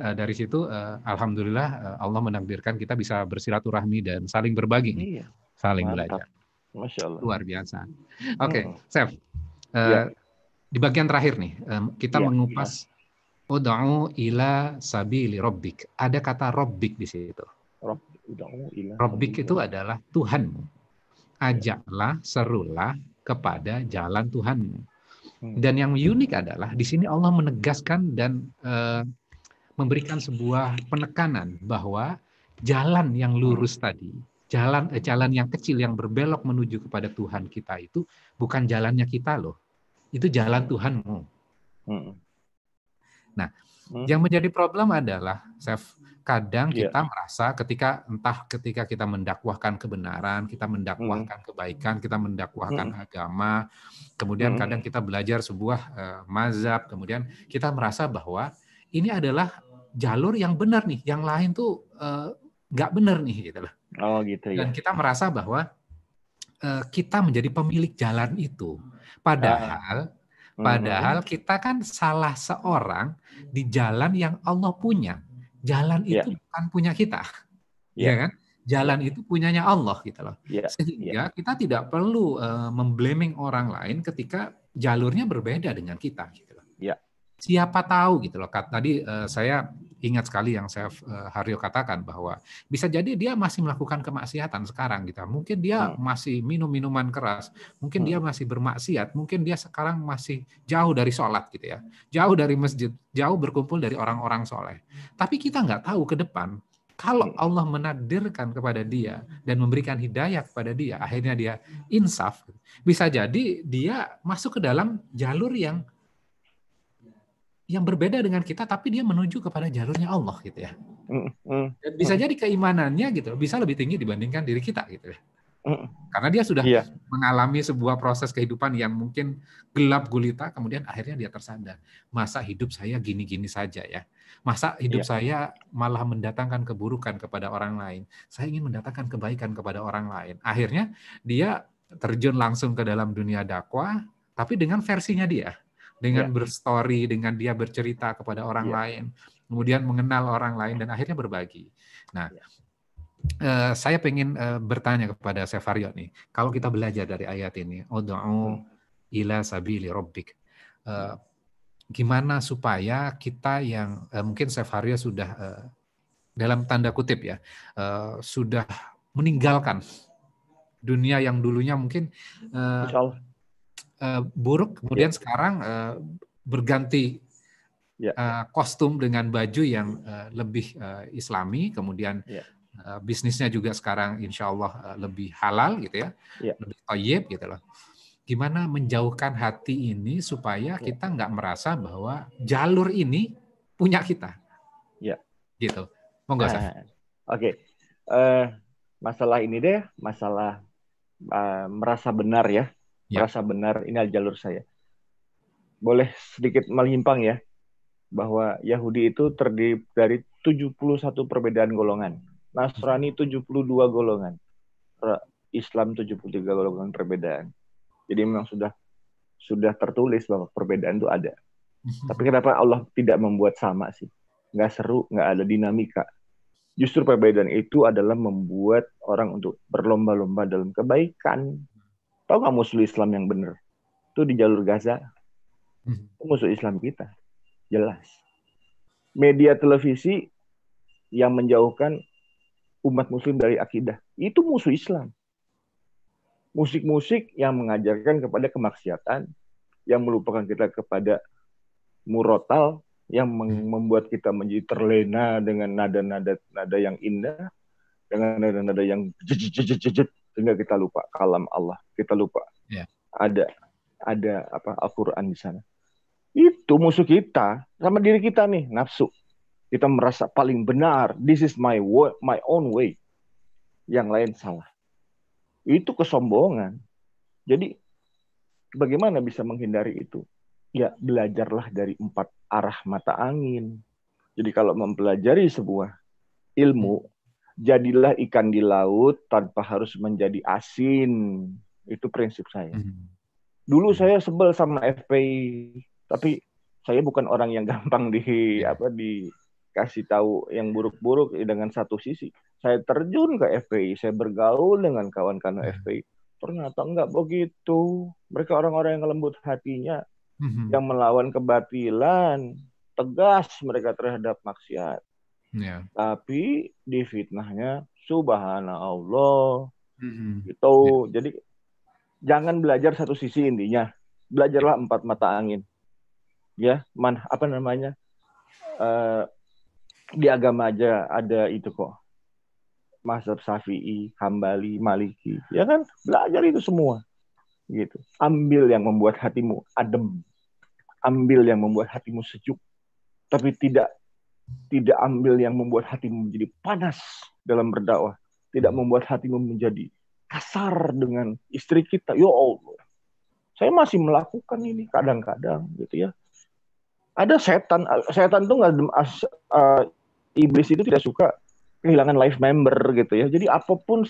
dari situ alhamdulillah Allah menakdirkan kita bisa bersilaturahmi dan saling berbagi nih, saling belajar. Masya Allah. Luar biasa. Oke, Chef. Di bagian terakhir nih kita mengupas ud'u ila sabili rabbik. Ada kata rabbik di situ. Rabbik itu adalah Tuhanmu. Ajaklah, serulah kepada jalan Tuhanmu. Dan yang unik adalah di sini Allah menegaskan dan memberikan sebuah penekanan bahwa jalan yang lurus tadi, jalan yang kecil yang berbelok menuju kepada Tuhan kita itu bukan jalannya kita loh, itu jalan Tuhanmu. Nah, yang menjadi problem adalah, Chef, kadang kita merasa ketika kita mendakwahkan kebenaran, kita mendakwahkan kebaikan, kita mendakwahkan agama, kemudian kadang kita belajar sebuah mazhab, kemudian kita merasa bahwa ini adalah jalur yang benar nih, yang lain tuh nggak benar nih, gitu loh. Oh gitu ya. Dan kita merasa bahwa kita menjadi pemilik jalan itu, padahal kita kan salah seorang di jalan yang Allah punya. Jalan itu bukan punya kita, ya kan? Jalan itu punyanya Allah, gitu loh. Sehingga kita tidak perlu memblaming orang lain ketika jalurnya berbeda dengan kita, gitu loh. Siapa tahu, gitu loh. Tadi saya ingat sekali yang saya Haryo katakan bahwa bisa jadi dia masih melakukan kemaksiatan sekarang, gitu. Mungkin dia masih minum minuman keras, mungkin dia masih bermaksiat, mungkin dia sekarang masih jauh dari sholat, gitu ya, jauh dari masjid, jauh berkumpul dari orang-orang soleh. Tapi kita nggak tahu ke depan kalau Allah menakdirkan kepada dia dan memberikan hidayah kepada dia, akhirnya dia insaf, bisa jadi dia masuk ke dalam jalur yang berbeda dengan kita, tapi dia menuju kepada jalurnya Allah, gitu ya. Dan bisa jadi keimanannya gitu bisa lebih tinggi dibandingkan diri kita, gitu ya. Karena dia sudah mengalami sebuah proses kehidupan yang mungkin gelap gulita, kemudian akhirnya dia tersadar, masa hidup saya gini-gini saja ya. Masa hidup saya malah mendatangkan keburukan kepada orang lain. Saya ingin mendatangkan kebaikan kepada orang lain. Akhirnya dia terjun langsung ke dalam dunia dakwah, tapi dengan versinya dia. Dengan berstory, dengan dia bercerita kepada orang lain, kemudian mengenal orang lain, dan akhirnya berbagi. Nah, saya pengen bertanya kepada Chef Haryo nih, kalau kita belajar dari ayat ini, ud'u ila sabili rabbik, gimana supaya kita yang mungkin Chef Haryo sudah dalam tanda kutip ya, sudah meninggalkan dunia yang dulunya mungkin buruk, kemudian sekarang berganti kostum dengan baju yang lebih Islami, kemudian bisnisnya juga sekarang insya Allah lebih halal, gitu ya, lebih thayyib, gitu loh. Gimana menjauhkan hati ini supaya kita nggak merasa bahwa jalur ini punya kita, gitu. Monggo, Chef. Oke. Masalah ini deh, masalah merasa benar ya. Merasa benar ini adalah jalur saya. Boleh sedikit menyimpang ya, bahwa Yahudi itu terdiri dari 71 perbedaan golongan. Nasrani 72 golongan. Islam 73 golongan perbedaan. Jadi memang sudah tertulis bahwa perbedaan itu ada. Tapi kenapa Allah tidak membuat sama sih? Nggak seru, nggak ada dinamika. Justru perbedaan itu adalah membuat orang untuk berlomba-lomba dalam kebaikan. Tahu nggak musuh Islam yang benar? Itu di jalur Gaza. Itu musuh Islam kita. Jelas. Media televisi yang menjauhkan umat muslim dari akidah. Itu musuh Islam. Musik-musik yang mengajarkan kepada kemaksiatan, yang melupakan kita kepada murotal, yang membuat kita menjadi terlena dengan nada-nada yang indah, dengan nada-nada yang jejet. sehingga kita lupa kalam Allah, kita lupa ada Al-Quran di sana. Itu musuh kita sama diri kita nih, nafsu. Kita merasa paling benar, this is my own way, yang lain salah. Itu kesombongan. Jadi bagaimana bisa menghindari itu? Ya belajarlah dari 4 arah mata angin. Jadi kalau mempelajari sebuah ilmu, jadilah ikan di laut tanpa harus menjadi asin. Itu prinsip saya. Dulu saya sebel sama FPI, tapi saya bukan orang yang gampang dikasih tahu yang buruk-buruk dengan satu sisi. Saya terjun ke FPI, saya bergaul dengan kawan-kawan FPI. Ternyata enggak begitu. Mereka orang-orang yang lembut hatinya, yang melawan kebatilan, tegas mereka terhadap maksiat. Tapi di fitnahnya subhanallah. Gitu. Jadi jangan belajar satu sisi intinya. Belajarlah 4 mata angin. Ya, di agama aja ada itu kok. Mazhab Syafi'i, Hambali, Maliki, ya kan? Belajar itu semua. Gitu. Ambil yang membuat hatimu adem. Ambil yang membuat hatimu sejuk. Tapi tidak ambil yang membuat hatimu menjadi panas dalam berdakwah. Tidak membuat hatimu menjadi kasar dengan istri kita. Ya Allah. Saya masih melakukan ini kadang-kadang gitu ya. Ada setan tuh iblis itu tidak suka kehilangan life member gitu ya. Jadi apapun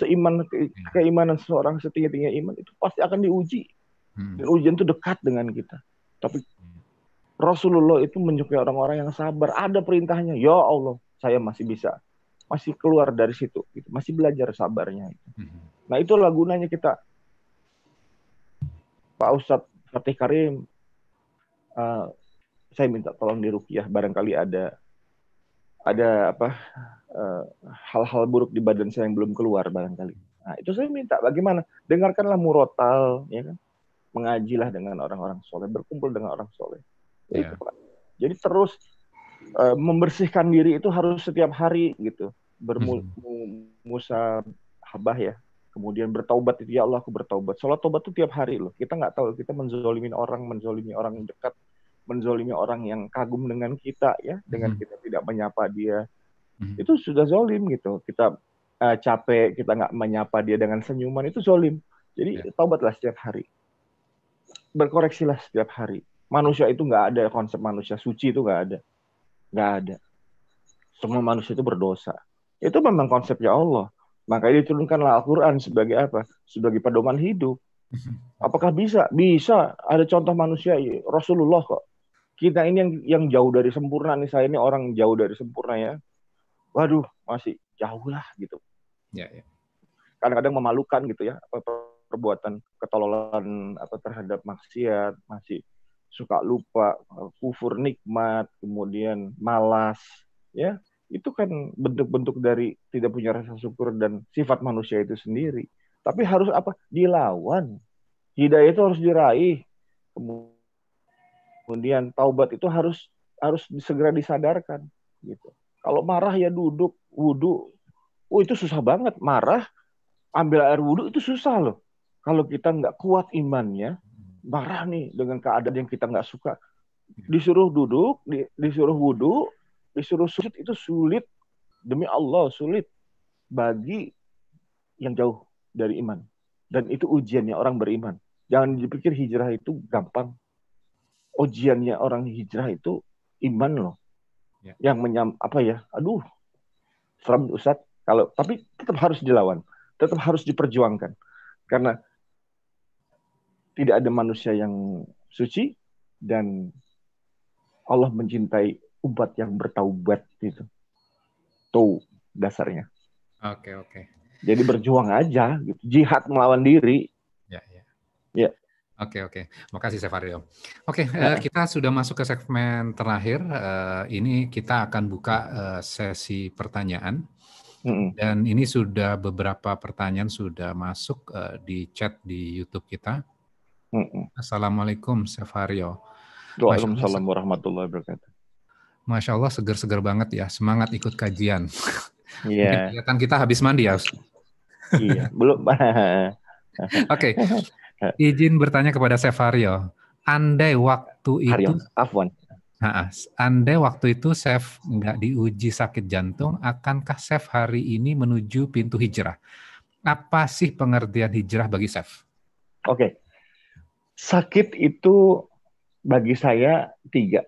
keimanan seseorang setinggi-tingginya iman itu pasti akan diuji. Dan ujian itu dekat dengan kita. Tapi Rasulullah itu menyukai orang-orang yang sabar. Ada perintahnya. Ya Allah, saya masih keluar dari situ. Gitu. Masih belajar sabarnya. Nah itulah gunanya kita. Pak Ustadz Fatih Karim, saya minta tolong diruqyah. Barangkali ada hal-hal buruk di badan saya yang belum keluar barangkali. Nah itu saya minta. Bagaimana? Dengarkanlah murotal, ya kan? Mengajilah dengan orang-orang soleh, berkumpul dengan orang soleh. Itu, Pak. Jadi terus membersihkan diri itu harus setiap hari gitu. Bermusabah ya. Kemudian bertaubat itu, ya Allah aku bertaubat. Sholat taubat itu tiap hari loh. Kita nggak tahu, kita menzolimi orang yang dekat, menzolimi orang yang kagum dengan kita ya, dengan kita tidak menyapa dia. Itu sudah zolim gitu. Kita capek, kita nggak menyapa dia dengan senyuman, itu zolim. Jadi taubatlah setiap hari. Berkoreksilah setiap hari. Manusia itu nggak ada konsep manusia suci, itu nggak ada. Semua manusia itu berdosa. Itu memang konsepnya Allah. Makanya diturunkanlah Al-Quran sebagai apa? Sebagai pedoman hidup. Apakah bisa? Bisa. Ada contoh manusia, Rasulullah kok. Kita ini yang jauh dari sempurna nih. Saya ini orang jauh dari sempurna ya. Waduh, masih jauh lah gitu. Kadang-kadang memalukan gitu ya. Perbuatan ketololan terhadap maksiat. Masih suka lupa, kufur nikmat, kemudian malas. Ya. Itu kan bentuk-bentuk dari tidak punya rasa syukur dan sifat manusia itu sendiri. Tapi harus apa? Dilawan. Hidayah itu harus diraih. Kemudian taubat itu harus segera disadarkan. Gitu. Kalau marah ya duduk, wudu. Itu susah banget. Marah, ambil air wudu itu susah loh. Kalau kita nggak kuat imannya, marah nih dengan keadaan yang kita nggak suka. Disuruh duduk, disuruh wudu, disuruh sujud itu sulit. Demi Allah sulit bagi yang jauh dari iman. Dan itu ujiannya orang beriman. Jangan dipikir hijrah itu gampang. Ujiannya orang hijrah itu iman loh. Yang aduh, seram Ustadz. Tapi tetap harus dilawan. Tetap harus diperjuangkan. Karena tidak ada manusia yang suci dan Allah mencintai umat yang bertaubat itu. Tuh dasarnya. Oke. Jadi berjuang aja gitu. Jihad melawan diri. Ya. Oke. Makasih Sefario. Oke, kita sudah masuk ke segmen terakhir. Ini kita akan buka sesi pertanyaan. Dan ini sudah beberapa pertanyaan sudah masuk di chat di YouTube kita. Assalamualaikum Sefario. Waalaikumsalam warahmatullahi wabarakatuh. Masya Allah seger-seger banget ya, semangat ikut kajian. Iya. Kelihatan kita habis mandi ya. Iya, belum. Oke, izin bertanya kepada Chef Haryo. Andai waktu itu, Haryo, Afwan. andai waktu itu Chef nggak diuji sakit jantung, akankah Chef hari ini menuju pintu hijrah? Apa sih pengertian hijrah bagi Chef? Oke, sakit itu bagi saya tiga.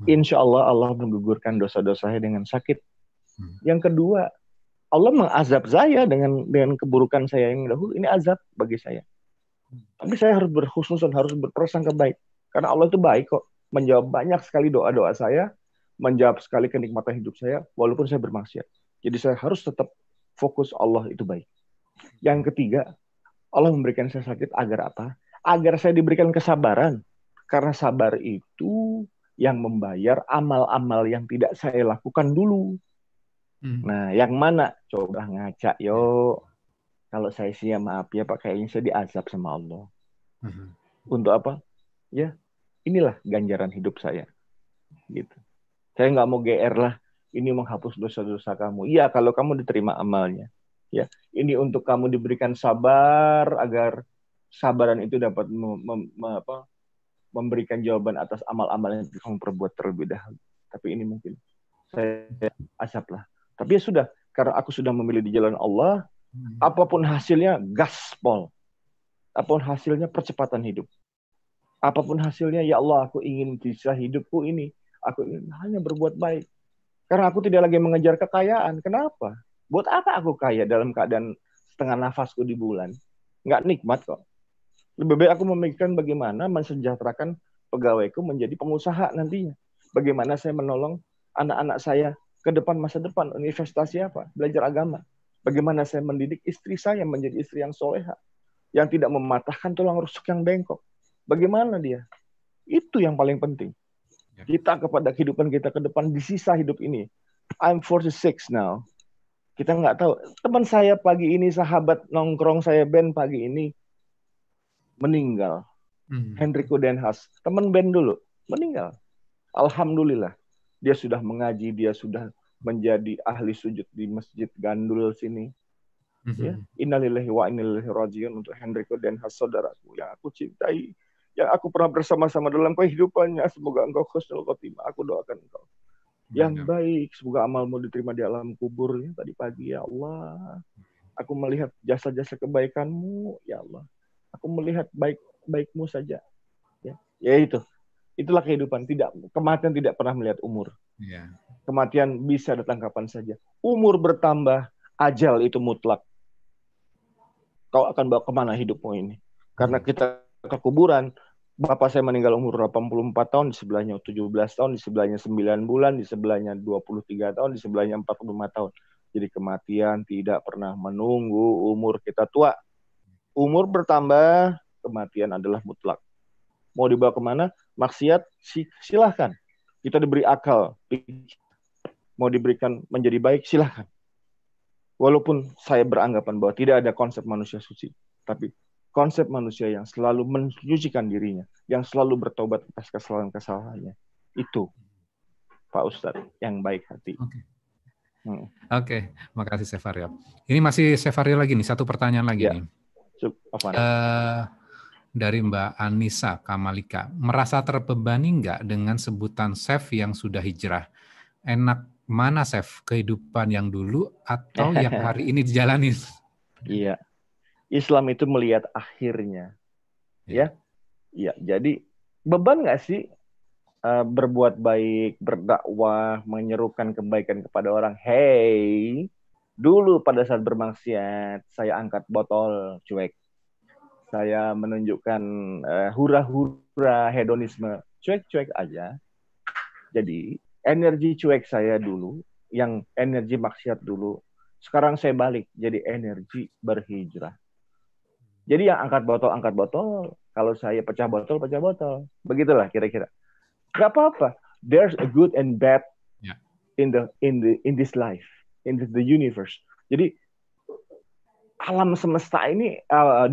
Hmm. Insya Allah Allah menggugurkan dosa-dosanya dengan sakit. Hmm. Yang kedua, Allah mengazab saya dengan keburukan saya yang dahulu. Ini azab bagi saya. Tapi saya harus berkhususan, harus berprasangka baik. Karena Allah itu baik kok. Menjawab banyak sekali doa-doa saya. Menjawab sekali kenikmatan hidup saya. Walaupun saya bermaksiat. Jadi saya harus tetap fokus Allah itu baik. Yang ketiga, Allah memberikan saya sakit agar apa? Agar saya diberikan kesabaran. Karena sabar itu yang membayar amal-amal yang tidak saya lakukan dulu. Nah, yang mana? Coba ngaca, yo. Kalau saya sih ya maaf ya Pak, kayaknya saya diazab sama Allah. Untuk apa? Ya, inilah ganjaran hidup saya. Gitu. Saya nggak mau GR lah. Ini menghapus dosa-dosa kamu. Iya, kalau kamu diterima amalnya. Ya, ini untuk kamu diberikan sabar agar sabaran itu dapat memberikan jawaban atas amal-amal yang kamu perbuat terlebih dahulu. Tapi ini mungkin saya azab lah. Tapi ya sudah, karena aku sudah memilih di jalan Allah, apapun hasilnya gaspol. Apapun hasilnya percepatan hidup. Apapun hasilnya, ya Allah, aku ingin sisa hidupku ini. Aku ingin hanya berbuat baik. Karena aku tidak lagi mengejar kekayaan. Kenapa? Buat apa aku kaya dalam keadaan setengah nafasku di bulan? Nggak nikmat kok. Lebih baik aku memikirkan bagaimana mensejahterakan pegawaiku menjadi pengusaha nantinya. Bagaimana saya menolong anak-anak saya ke depan, masa depan, investasi apa? Belajar agama. Bagaimana saya mendidik istri saya menjadi istri yang soleha, yang tidak mematahkan tulang rusuk yang bengkok. Bagaimana dia? Itu yang paling penting. Kita kepada kehidupan kita ke depan di sisa hidup ini. I'm 46 now. Kita nggak tahu. Teman saya pagi ini, sahabat nongkrong saya band pagi ini, meninggal. Henrico Den Haas, teman band dulu, meninggal. Alhamdulillah. Dia sudah mengaji, dia sudah menjadi ahli sujud di Masjid Gandul sini. Ya, innalillahi wa inna ilaihi rajiun untuk Henrico Den Haas, saudaraku yang aku cintai, yang aku pernah bersama-sama dalam kehidupannya. Semoga engkau husnul khotimah. Aku doakan engkau yang baik. Semoga amalmu diterima di alam kubur. Ya, tadi pagi, ya Allah, aku melihat jasa-jasa kebaikanmu, ya Allah. Aku melihat baik-baikmu saja. Ya itu. Itulah kehidupan. Kematian tidak pernah melihat umur. Kematian bisa datang kapan saja. Umur bertambah, ajal itu mutlak. Kau akan bawa kemana hidupmu ini? Karena kita ke kuburan, bapak saya meninggal umur 84 tahun, di sebelahnya 17 tahun, di sebelahnya 9 bulan, di sebelahnya 23 tahun, di sebelahnya 45 tahun. Jadi kematian tidak pernah menunggu umur kita tua. Umur bertambah, kematian adalah mutlak. Mau dibawa kemana? Maksiat, silahkan. Kita diberi akal. Mau diberikan menjadi baik, silahkan. Walaupun saya beranggapan bahwa tidak ada konsep manusia suci. Tapi konsep manusia yang selalu mensucikan dirinya, yang selalu bertobat atas kesalahan-kesalahannya. Itu, Pak Ustadz, yang baik hati. Oke, makasih Chef Haryo. Ini masih Chef Haryo lagi nih, satu pertanyaan lagi nih. Dari Mbak Anissa Kamalika, merasa terbebani nggak dengan sebutan Chef yang sudah hijrah? Enak mana Chef, kehidupan yang dulu atau yang hari ini dijalani? Iya, Islam itu melihat akhirnya. Ya, jadi beban nggak sih berbuat baik, berdakwah, menyerukan kebaikan kepada orang? Hey, dulu pada saat bermaksiat, saya angkat botol cuek. Saya menunjukkan hura-hura hedonisme, cuek-cuek aja. Jadi energi cuek saya dulu, yang energi maksiat dulu, sekarang saya balik jadi energi berhijrah. Jadi yang angkat botol. Kalau saya pecah botol. Begitulah kira-kira. Gak apa-apa. There's a good and bad in this life, in the universe. Jadi alam semesta ini,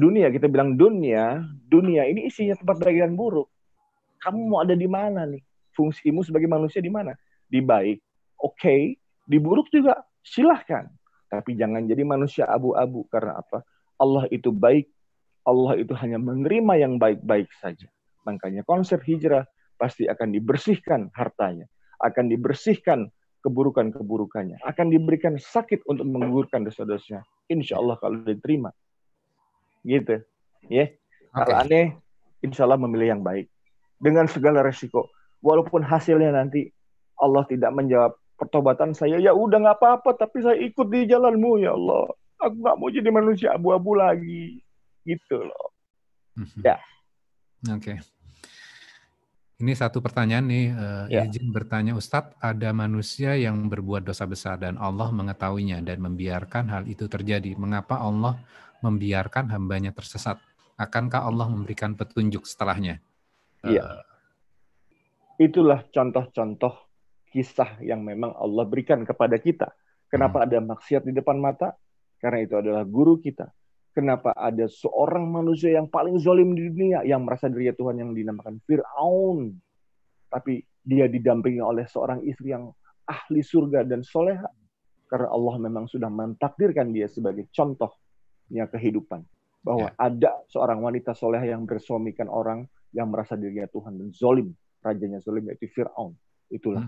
dunia, kita bilang dunia ini isinya tempat baik dan buruk. Kamu mau ada di mana nih? Fungsimu sebagai manusia di mana? Di baik, oke. Di buruk juga, silahkan. Tapi jangan jadi manusia abu-abu. Karena apa? Allah itu baik. Allah itu hanya menerima yang baik-baik saja. Makanya konsep hijrah pasti akan dibersihkan hartanya. Akan dibersihkan keburukan-keburukannya. Akan diberikan sakit untuk menggugurkan dosa-dosanya. Insya Allah kalau diterima. Gitu. Ya. Kalau aneh, insya Allah memilih yang baik. Dengan segala resiko. Walaupun hasilnya nanti Allah tidak menjawab pertobatan saya, ya udah nggak apa-apa, tapi saya ikut di jalanmu ya Allah. Aku nggak mau jadi manusia abu-abu lagi. Gitu loh. Ya. Oke. Ini satu pertanyaan nih, izin bertanya Ustadz, ada manusia yang berbuat dosa besar dan Allah mengetahuinya dan membiarkan hal itu terjadi. Mengapa Allah membiarkan hambanya tersesat? Akankah Allah memberikan petunjuk setelahnya? Iya. Itulah contoh-contoh kisah yang memang Allah berikan kepada kita. Kenapa ada maksiat di depan mata? Karena itu adalah guru kita. Kenapa ada seorang manusia yang paling zalim di dunia yang merasa dirinya Tuhan yang dinamakan Fir'aun. Tapi dia didampingi oleh seorang istri yang ahli surga dan soleha. Karena Allah memang sudah mentakdirkan dia sebagai contohnya kehidupan. Bahwa ada seorang wanita soleha yang bersuamikan orang yang merasa dirinya Tuhan dan zalim. Rajanya zalim yaitu Fir'aun. Itulah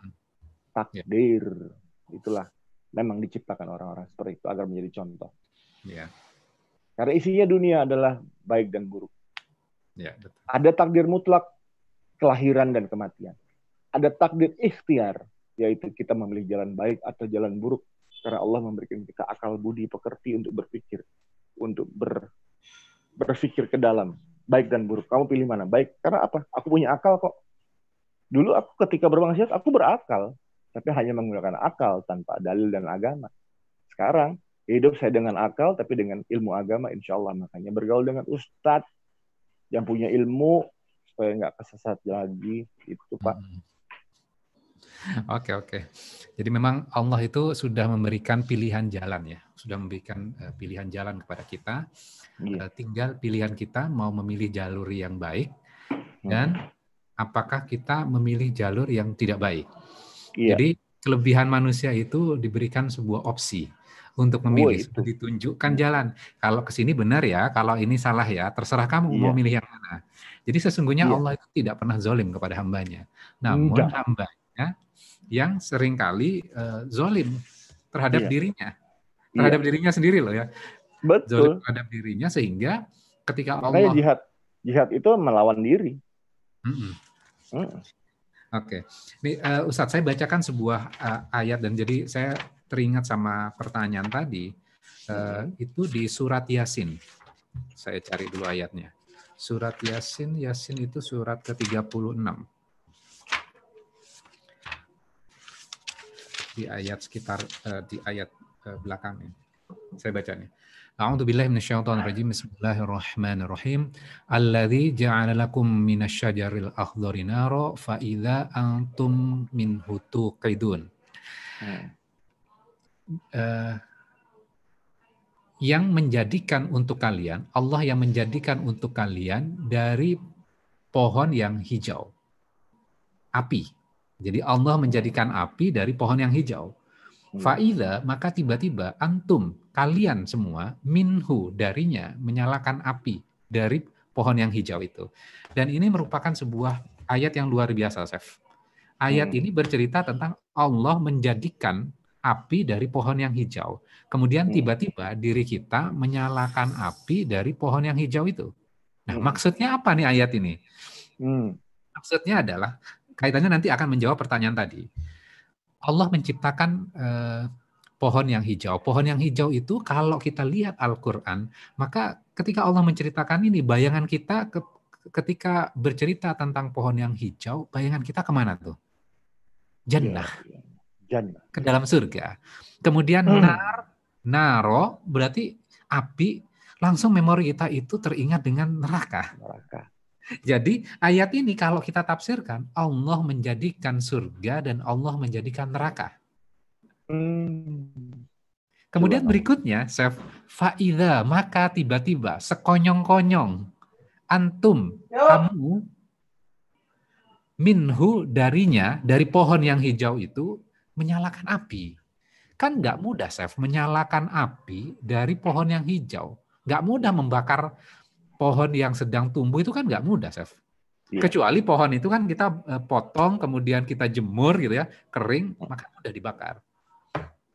takdir. Itulah memang diciptakan orang-orang seperti itu agar menjadi contoh. Karena isinya dunia adalah baik dan buruk. Betul. Ada takdir mutlak, kelahiran dan kematian. Ada takdir ikhtiar, yaitu kita memilih jalan baik atau jalan buruk. Karena Allah memberikan kita akal budi pekerti untuk berpikir. Untuk berpikir ke dalam. Baik dan buruk. Kamu pilih mana? Baik. Karena apa? Aku punya akal kok. Dulu aku ketika bermaksiat, aku berakal. Tapi hanya menggunakan akal tanpa dalil dan agama. Sekarang, hidup saya dengan akal, tapi dengan ilmu agama, insya Allah. Makanya bergaul dengan ustadz yang punya ilmu, supaya nggak kesesat lagi. Itu, Pak. Oke. Jadi memang Allah itu sudah memberikan pilihan jalan ya. Sudah memberikan pilihan jalan kepada kita. Tinggal pilihan kita mau memilih jalur yang baik dan apakah kita memilih jalur yang tidak baik. Jadi kelebihan manusia itu diberikan sebuah opsi untuk memilih. Sudah ditunjukkan jalan. Kalau ke sini benar ya, kalau ini salah ya, terserah kamu mau milih yang mana. Jadi sesungguhnya Allah itu tidak pernah zalim kepada hambanya. Namun hambanya yang seringkali zalim terhadap dirinya. Terhadap dirinya sendiri loh ya. Betul. Zalim terhadap dirinya sehingga ketika makanya Allah... jihad itu melawan diri. Oke. Ini Ustadz, saya bacakan sebuah ayat dan jadi saya teringat sama pertanyaan tadi. Itu di surat Yasin. Saya cari dulu ayatnya. Surat Yasin itu surat ke-36. Di ayat di ayat belakangnya. Saya bacanya. A'udzu billahi minasyaitonir rajim. Bismillahirrahmanirrahim. Alladzi ja'ala lakum minasyajaril akhdari nara fa idza antum minhu tuqidun. Yang menjadikan untuk kalian, Allah yang menjadikan untuk kalian dari pohon yang hijau. Api. Jadi Allah menjadikan api dari pohon yang hijau. Fa'idha, maka tiba-tiba antum, kalian semua, minhu, darinya, menyalakan api dari pohon yang hijau itu. Dan ini merupakan sebuah ayat yang luar biasa, Chef. Ayat ini bercerita tentang Allah menjadikan api dari pohon yang hijau. Kemudian tiba-tiba diri kita menyalakan api dari pohon yang hijau itu. Nah, maksudnya apa nih ayat ini? Maksudnya adalah, kaitannya nanti akan menjawab pertanyaan tadi. Allah menciptakan pohon yang hijau. Pohon yang hijau itu kalau kita lihat Al-Quran, maka ketika Allah menceritakan ini, bayangan kita ketika bercerita tentang pohon yang hijau, bayangan kita kemana tuh? Jannah. Ke dalam surga. Kemudian naro berarti api, langsung memori kita itu teringat dengan neraka. Jadi ayat ini kalau kita tafsirkan, Allah menjadikan surga dan Allah menjadikan neraka. Kemudian berikutnya, fa'idha, maka tiba-tiba, sekonyong-konyong, antum, kamu, minhu, darinya, dari pohon yang hijau itu, menyalakan api. Kan nggak mudah, Chef, menyalakan api dari pohon yang hijau. Nggak mudah membakar pohon yang sedang tumbuh, itu kan nggak mudah, Chef. Iya. Kecuali pohon itu kan kita potong, kemudian kita jemur gitu ya, kering, maka mudah dibakar.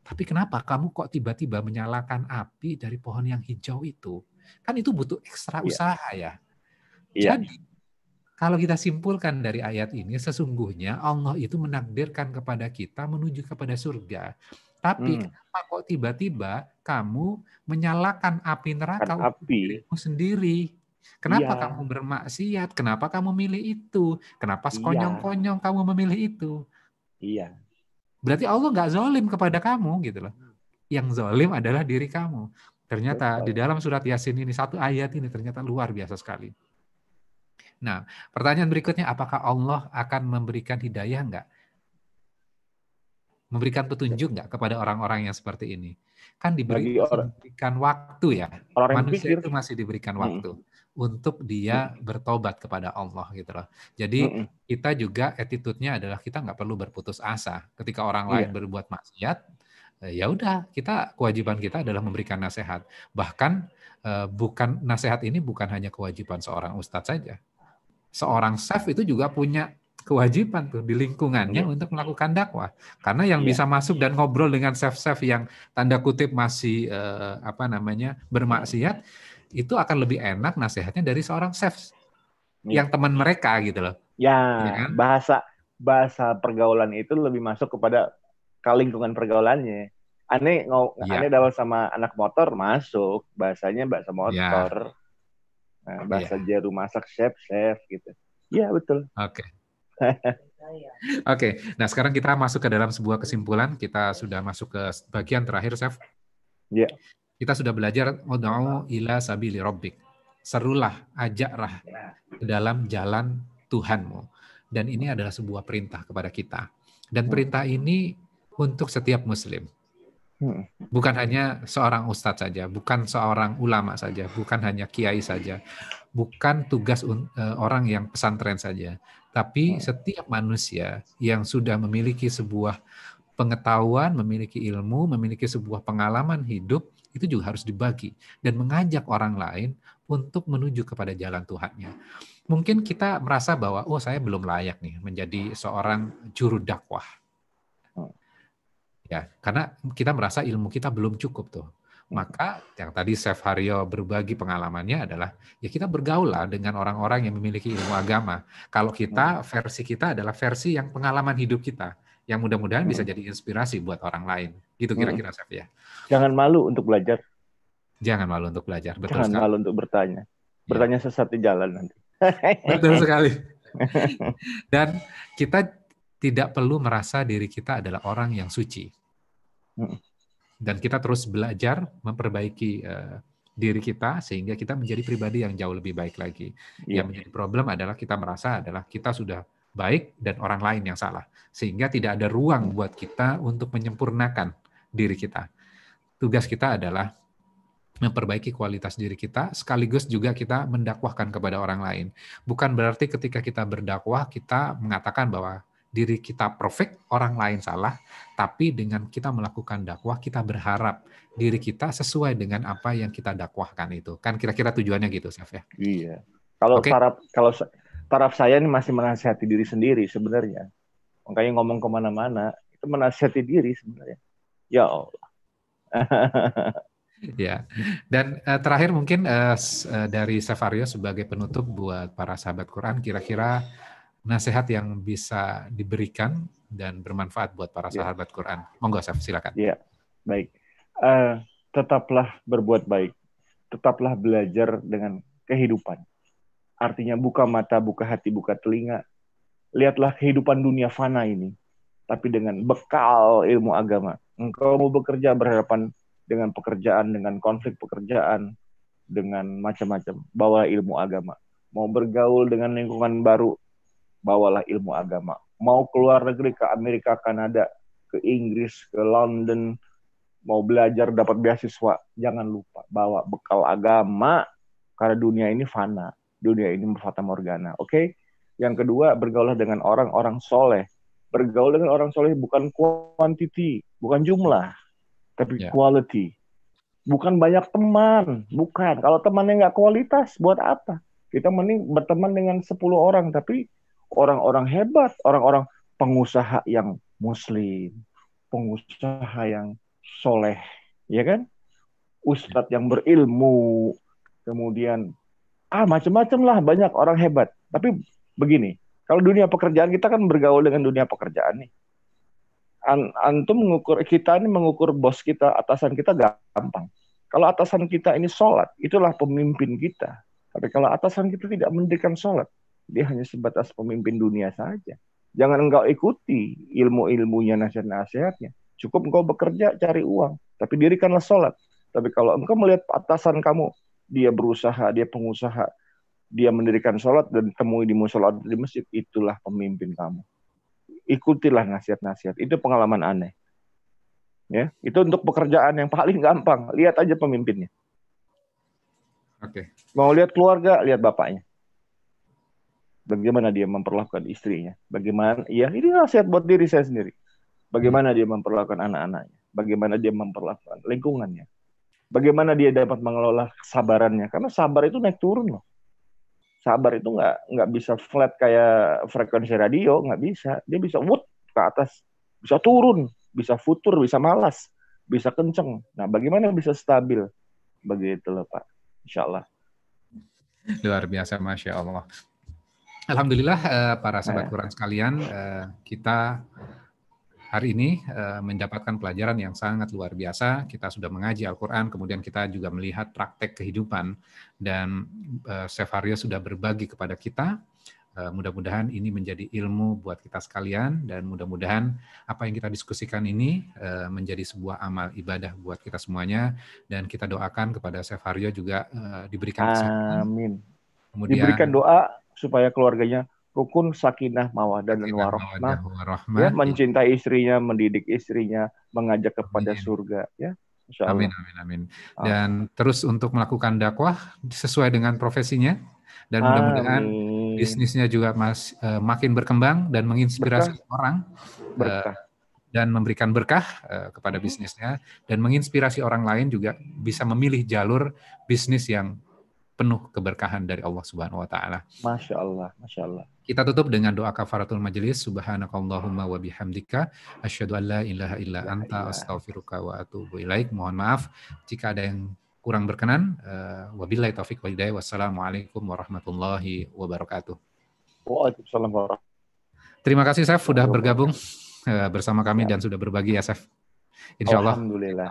Tapi kenapa kamu kok tiba-tiba menyalakan api dari pohon yang hijau itu? Kan itu butuh ekstra Iya. usaha ya. Iya. Jadi, kalau kita simpulkan dari ayat ini, sesungguhnya Allah itu menakdirkan kepada kita menuju kepada surga. Tapi kenapa kok tiba-tiba kamu menyalakan api neraka Kan untuk api. dirimu sendiri? Kenapa Iya. kamu bermaksiat? Kenapa kamu milih itu? Kenapa Iya. sekonyong-konyong kamu memilih itu? Iya. Berarti Allah nggak zalim kepada kamu gitu loh. Yang zalim adalah diri kamu. Ternyata di Betul. dalam surat Yasin ini, satu ayat ini ternyata luar biasa sekali. Nah, pertanyaan berikutnya, apakah Allah akan memberikan hidayah nggak? Memberikan petunjuk nggak kepada orang-orang yang seperti ini? Kan Bagi masih diberikan waktu ya. orang yang Manusia pikir. itu masih diberikan waktu untuk dia bertobat kepada Allah gitu loh. Jadi kita juga attitude-nya adalah kita nggak perlu berputus asa. Ketika orang lain Iya. berbuat maksiat, ya udah, kita kewajiban kita adalah memberikan nasihat. Bahkan bukan nasihat ini bukan hanya kewajiban seorang ustadz saja. Seorang chef itu juga punya kewajiban tuh di lingkungannya untuk melakukan dakwah. Karena yang bisa masuk dan ngobrol dengan chef-chef yang tanda kutip masih bermaksiat, itu akan lebih enak nasihatnya dari seorang chef yang teman mereka gitu loh. Ya, kan? bahasa pergaulan itu lebih masuk kepada lingkungan pergaulannya. Aneh dalam sama anak motor masuk, bahasanya bahasa motor. Nah, bahasa jaru masak chef gitu. Iya, betul. Oke. Oke, nah sekarang kita masuk ke dalam sebuah kesimpulan. Kita sudah masuk ke bagian terakhir, Chef. Iya. Kita sudah belajar ud'u ila sabili rabbik. Serulah, ajaklah ke dalam jalan Tuhanmu. Dan ini adalah sebuah perintah kepada kita. Dan perintah ini untuk setiap muslim. Bukan hanya seorang ustadz saja, bukan seorang ulama saja, bukan hanya kiai saja, bukan tugas orang yang pesantren saja, tapi setiap manusia yang sudah memiliki sebuah pengetahuan, memiliki ilmu, memiliki sebuah pengalaman hidup, itu juga harus dibagi dan mengajak orang lain untuk menuju kepada jalan Tuhannya. Mungkin kita merasa bahwa, oh saya belum layak nih menjadi seorang juru dakwah. Ya, karena kita merasa ilmu kita belum cukup tuh. Maka yang tadi Chef Haryo berbagi pengalamannya adalah ya kita bergaul lah dengan orang-orang yang memiliki ilmu agama. Kalau kita, versi kita adalah versi yang pengalaman hidup kita, yang mudah-mudahan bisa jadi inspirasi buat orang lain. Gitu kira-kira, Chef ya. Jangan malu untuk belajar. Jangan malu untuk belajar. Betul Jangan sekali. malu untuk bertanya. Bertanya sesat di jalan nanti. Betul sekali. Dan kita tidak perlu merasa diri kita adalah orang yang suci. Dan kita terus belajar memperbaiki diri kita sehingga kita menjadi pribadi yang jauh lebih baik lagi. Yang menjadi problem adalah kita merasa adalah kita sudah baik dan orang lain yang salah. Sehingga tidak ada ruang buat kita untuk menyempurnakan diri kita. Tugas kita adalah memperbaiki kualitas diri kita, sekaligus juga kita mendakwahkan kepada orang lain. Bukan berarti ketika kita berdakwah, kita mengatakan bahwa diri kita perfect, orang lain salah, tapi dengan kita melakukan dakwah, kita berharap diri kita sesuai dengan apa yang kita dakwahkan itu. Kan kira-kira tujuannya gitu, Chef ya? Iya. Kalau taraf saya ini masih menasihati diri sendiri sebenarnya. Makanya ngomong kemana-mana, itu menasihati diri sebenarnya. Ya Allah. Ya, dan terakhir mungkin dari Chef Haryo sebagai penutup buat para sahabat Quran, kira-kira nasihat yang bisa diberikan dan bermanfaat buat para sahabat Quran. Monggo, Chef, silakan. Ya, baik. Tetaplah berbuat baik. Tetaplah belajar dengan kehidupan. Artinya buka mata, buka hati, buka telinga. Lihatlah kehidupan dunia fana ini. Tapi dengan bekal ilmu agama. Engkau mau bekerja berhadapan dengan pekerjaan, dengan konflik pekerjaan, dengan macam-macam. Bawa ilmu agama. Mau bergaul dengan lingkungan baru, bawalah ilmu agama. Mau keluar negeri ke Amerika, Kanada, ke Inggris, ke London, mau belajar dapat beasiswa, jangan lupa bawa bekal agama, karena dunia ini fana, dunia ini fata morgana. Oke? Yang kedua, bergaulah dengan orang-orang soleh. Bergaul dengan orang soleh bukan quantity, bukan jumlah, tapi Ya. quality. Bukan banyak teman, bukan. Kalau temannya nggak kualitas, buat apa? Kita mending berteman dengan 10 orang, tapi orang-orang hebat, orang-orang pengusaha yang muslim, pengusaha yang soleh, ya kan? Ustadz yang berilmu, kemudian macam-macam lah, banyak orang hebat. Tapi begini, kalau dunia pekerjaan kita kan bergaul dengan dunia pekerjaan nih. Antum mengukur kita ini mengukur bos kita, atasan kita gampang. Kalau atasan kita ini sholat, itulah pemimpin kita. Tapi kalau atasan kita tidak mendirikan sholat, dia hanya sebatas pemimpin dunia saja. Jangan engkau ikuti ilmu-ilmunya, nasihat-nasihatnya. Cukup engkau bekerja, cari uang. Tapi dirikanlah sholat. Tapi kalau engkau melihat atasan kamu, dia berusaha, dia pengusaha, dia mendirikan sholat dan temui di musola di masjid, itulah pemimpin kamu. Ikutilah nasihat-nasihat. Itu pengalaman aneh. Ya, itu untuk pekerjaan yang paling gampang. Lihat aja pemimpinnya. Oke. Mau lihat keluarga, lihat bapaknya. Bagaimana dia memperlakukan istrinya. Bagaimana, ya ini nasihat buat diri saya sendiri. Bagaimana dia memperlakukan anak-anaknya. Bagaimana dia memperlakukan lingkungannya. Bagaimana dia dapat mengelola kesabarannya. Karena sabar itu naik turun loh. Sabar itu nggak bisa flat kayak frekuensi radio, nggak bisa. Dia bisa wood ke atas, bisa turun, bisa futur, bisa malas, bisa kenceng. Nah, bagaimana bisa stabil? Begitu loh Pak, insya Allah. Luar biasa, Masya Allah. Alhamdulillah, para sahabat Quran sekalian, kita hari ini mendapatkan pelajaran yang sangat luar biasa. Kita sudah mengaji Al-Quran, kemudian kita juga melihat praktek kehidupan. Dan Chef Haryo sudah berbagi kepada kita. Mudah-mudahan ini menjadi ilmu buat kita sekalian. Dan mudah-mudahan apa yang kita diskusikan ini menjadi sebuah amal ibadah buat kita semuanya. Dan kita doakan kepada Chef Haryo juga diberikan kesehatan. Amin. Kemudian diberikan doa supaya keluarganya rukun, sakinah, mawaddah, dan warahmah. Ya, mencintai istrinya, mendidik istrinya, mengajak kepada surga. Ya, insya Allah. Amin, amin, amin. Dan terus untuk melakukan dakwah sesuai dengan profesinya. Dan mudah-mudahan bisnisnya juga makin berkembang dan menginspirasi orang. Berkah. Dan memberikan berkah kepada bisnisnya. Dan menginspirasi orang lain juga bisa memilih jalur bisnis yang penuh keberkahan dari Allah Subhanahu wa taala. Masya Allah, Masya Allah. Kita tutup dengan doa kafaratul majelis. Subhanakallahumma wa bihamdika asyhadu an la ilaha illa anta astaghfiruka wa atubu ilaik. Mohon maaf jika ada yang kurang berkenan. Wabillahi taufik wal hidayah. Wassalamualaikum warahmatullahi wabarakatuh. Waalaikumsalam warahmatullahi wabarakatuh. Terima kasih Chef sudah bergabung bersama kami dan sudah berbagi ya Chef. Insyaallah. Alhamdulillah.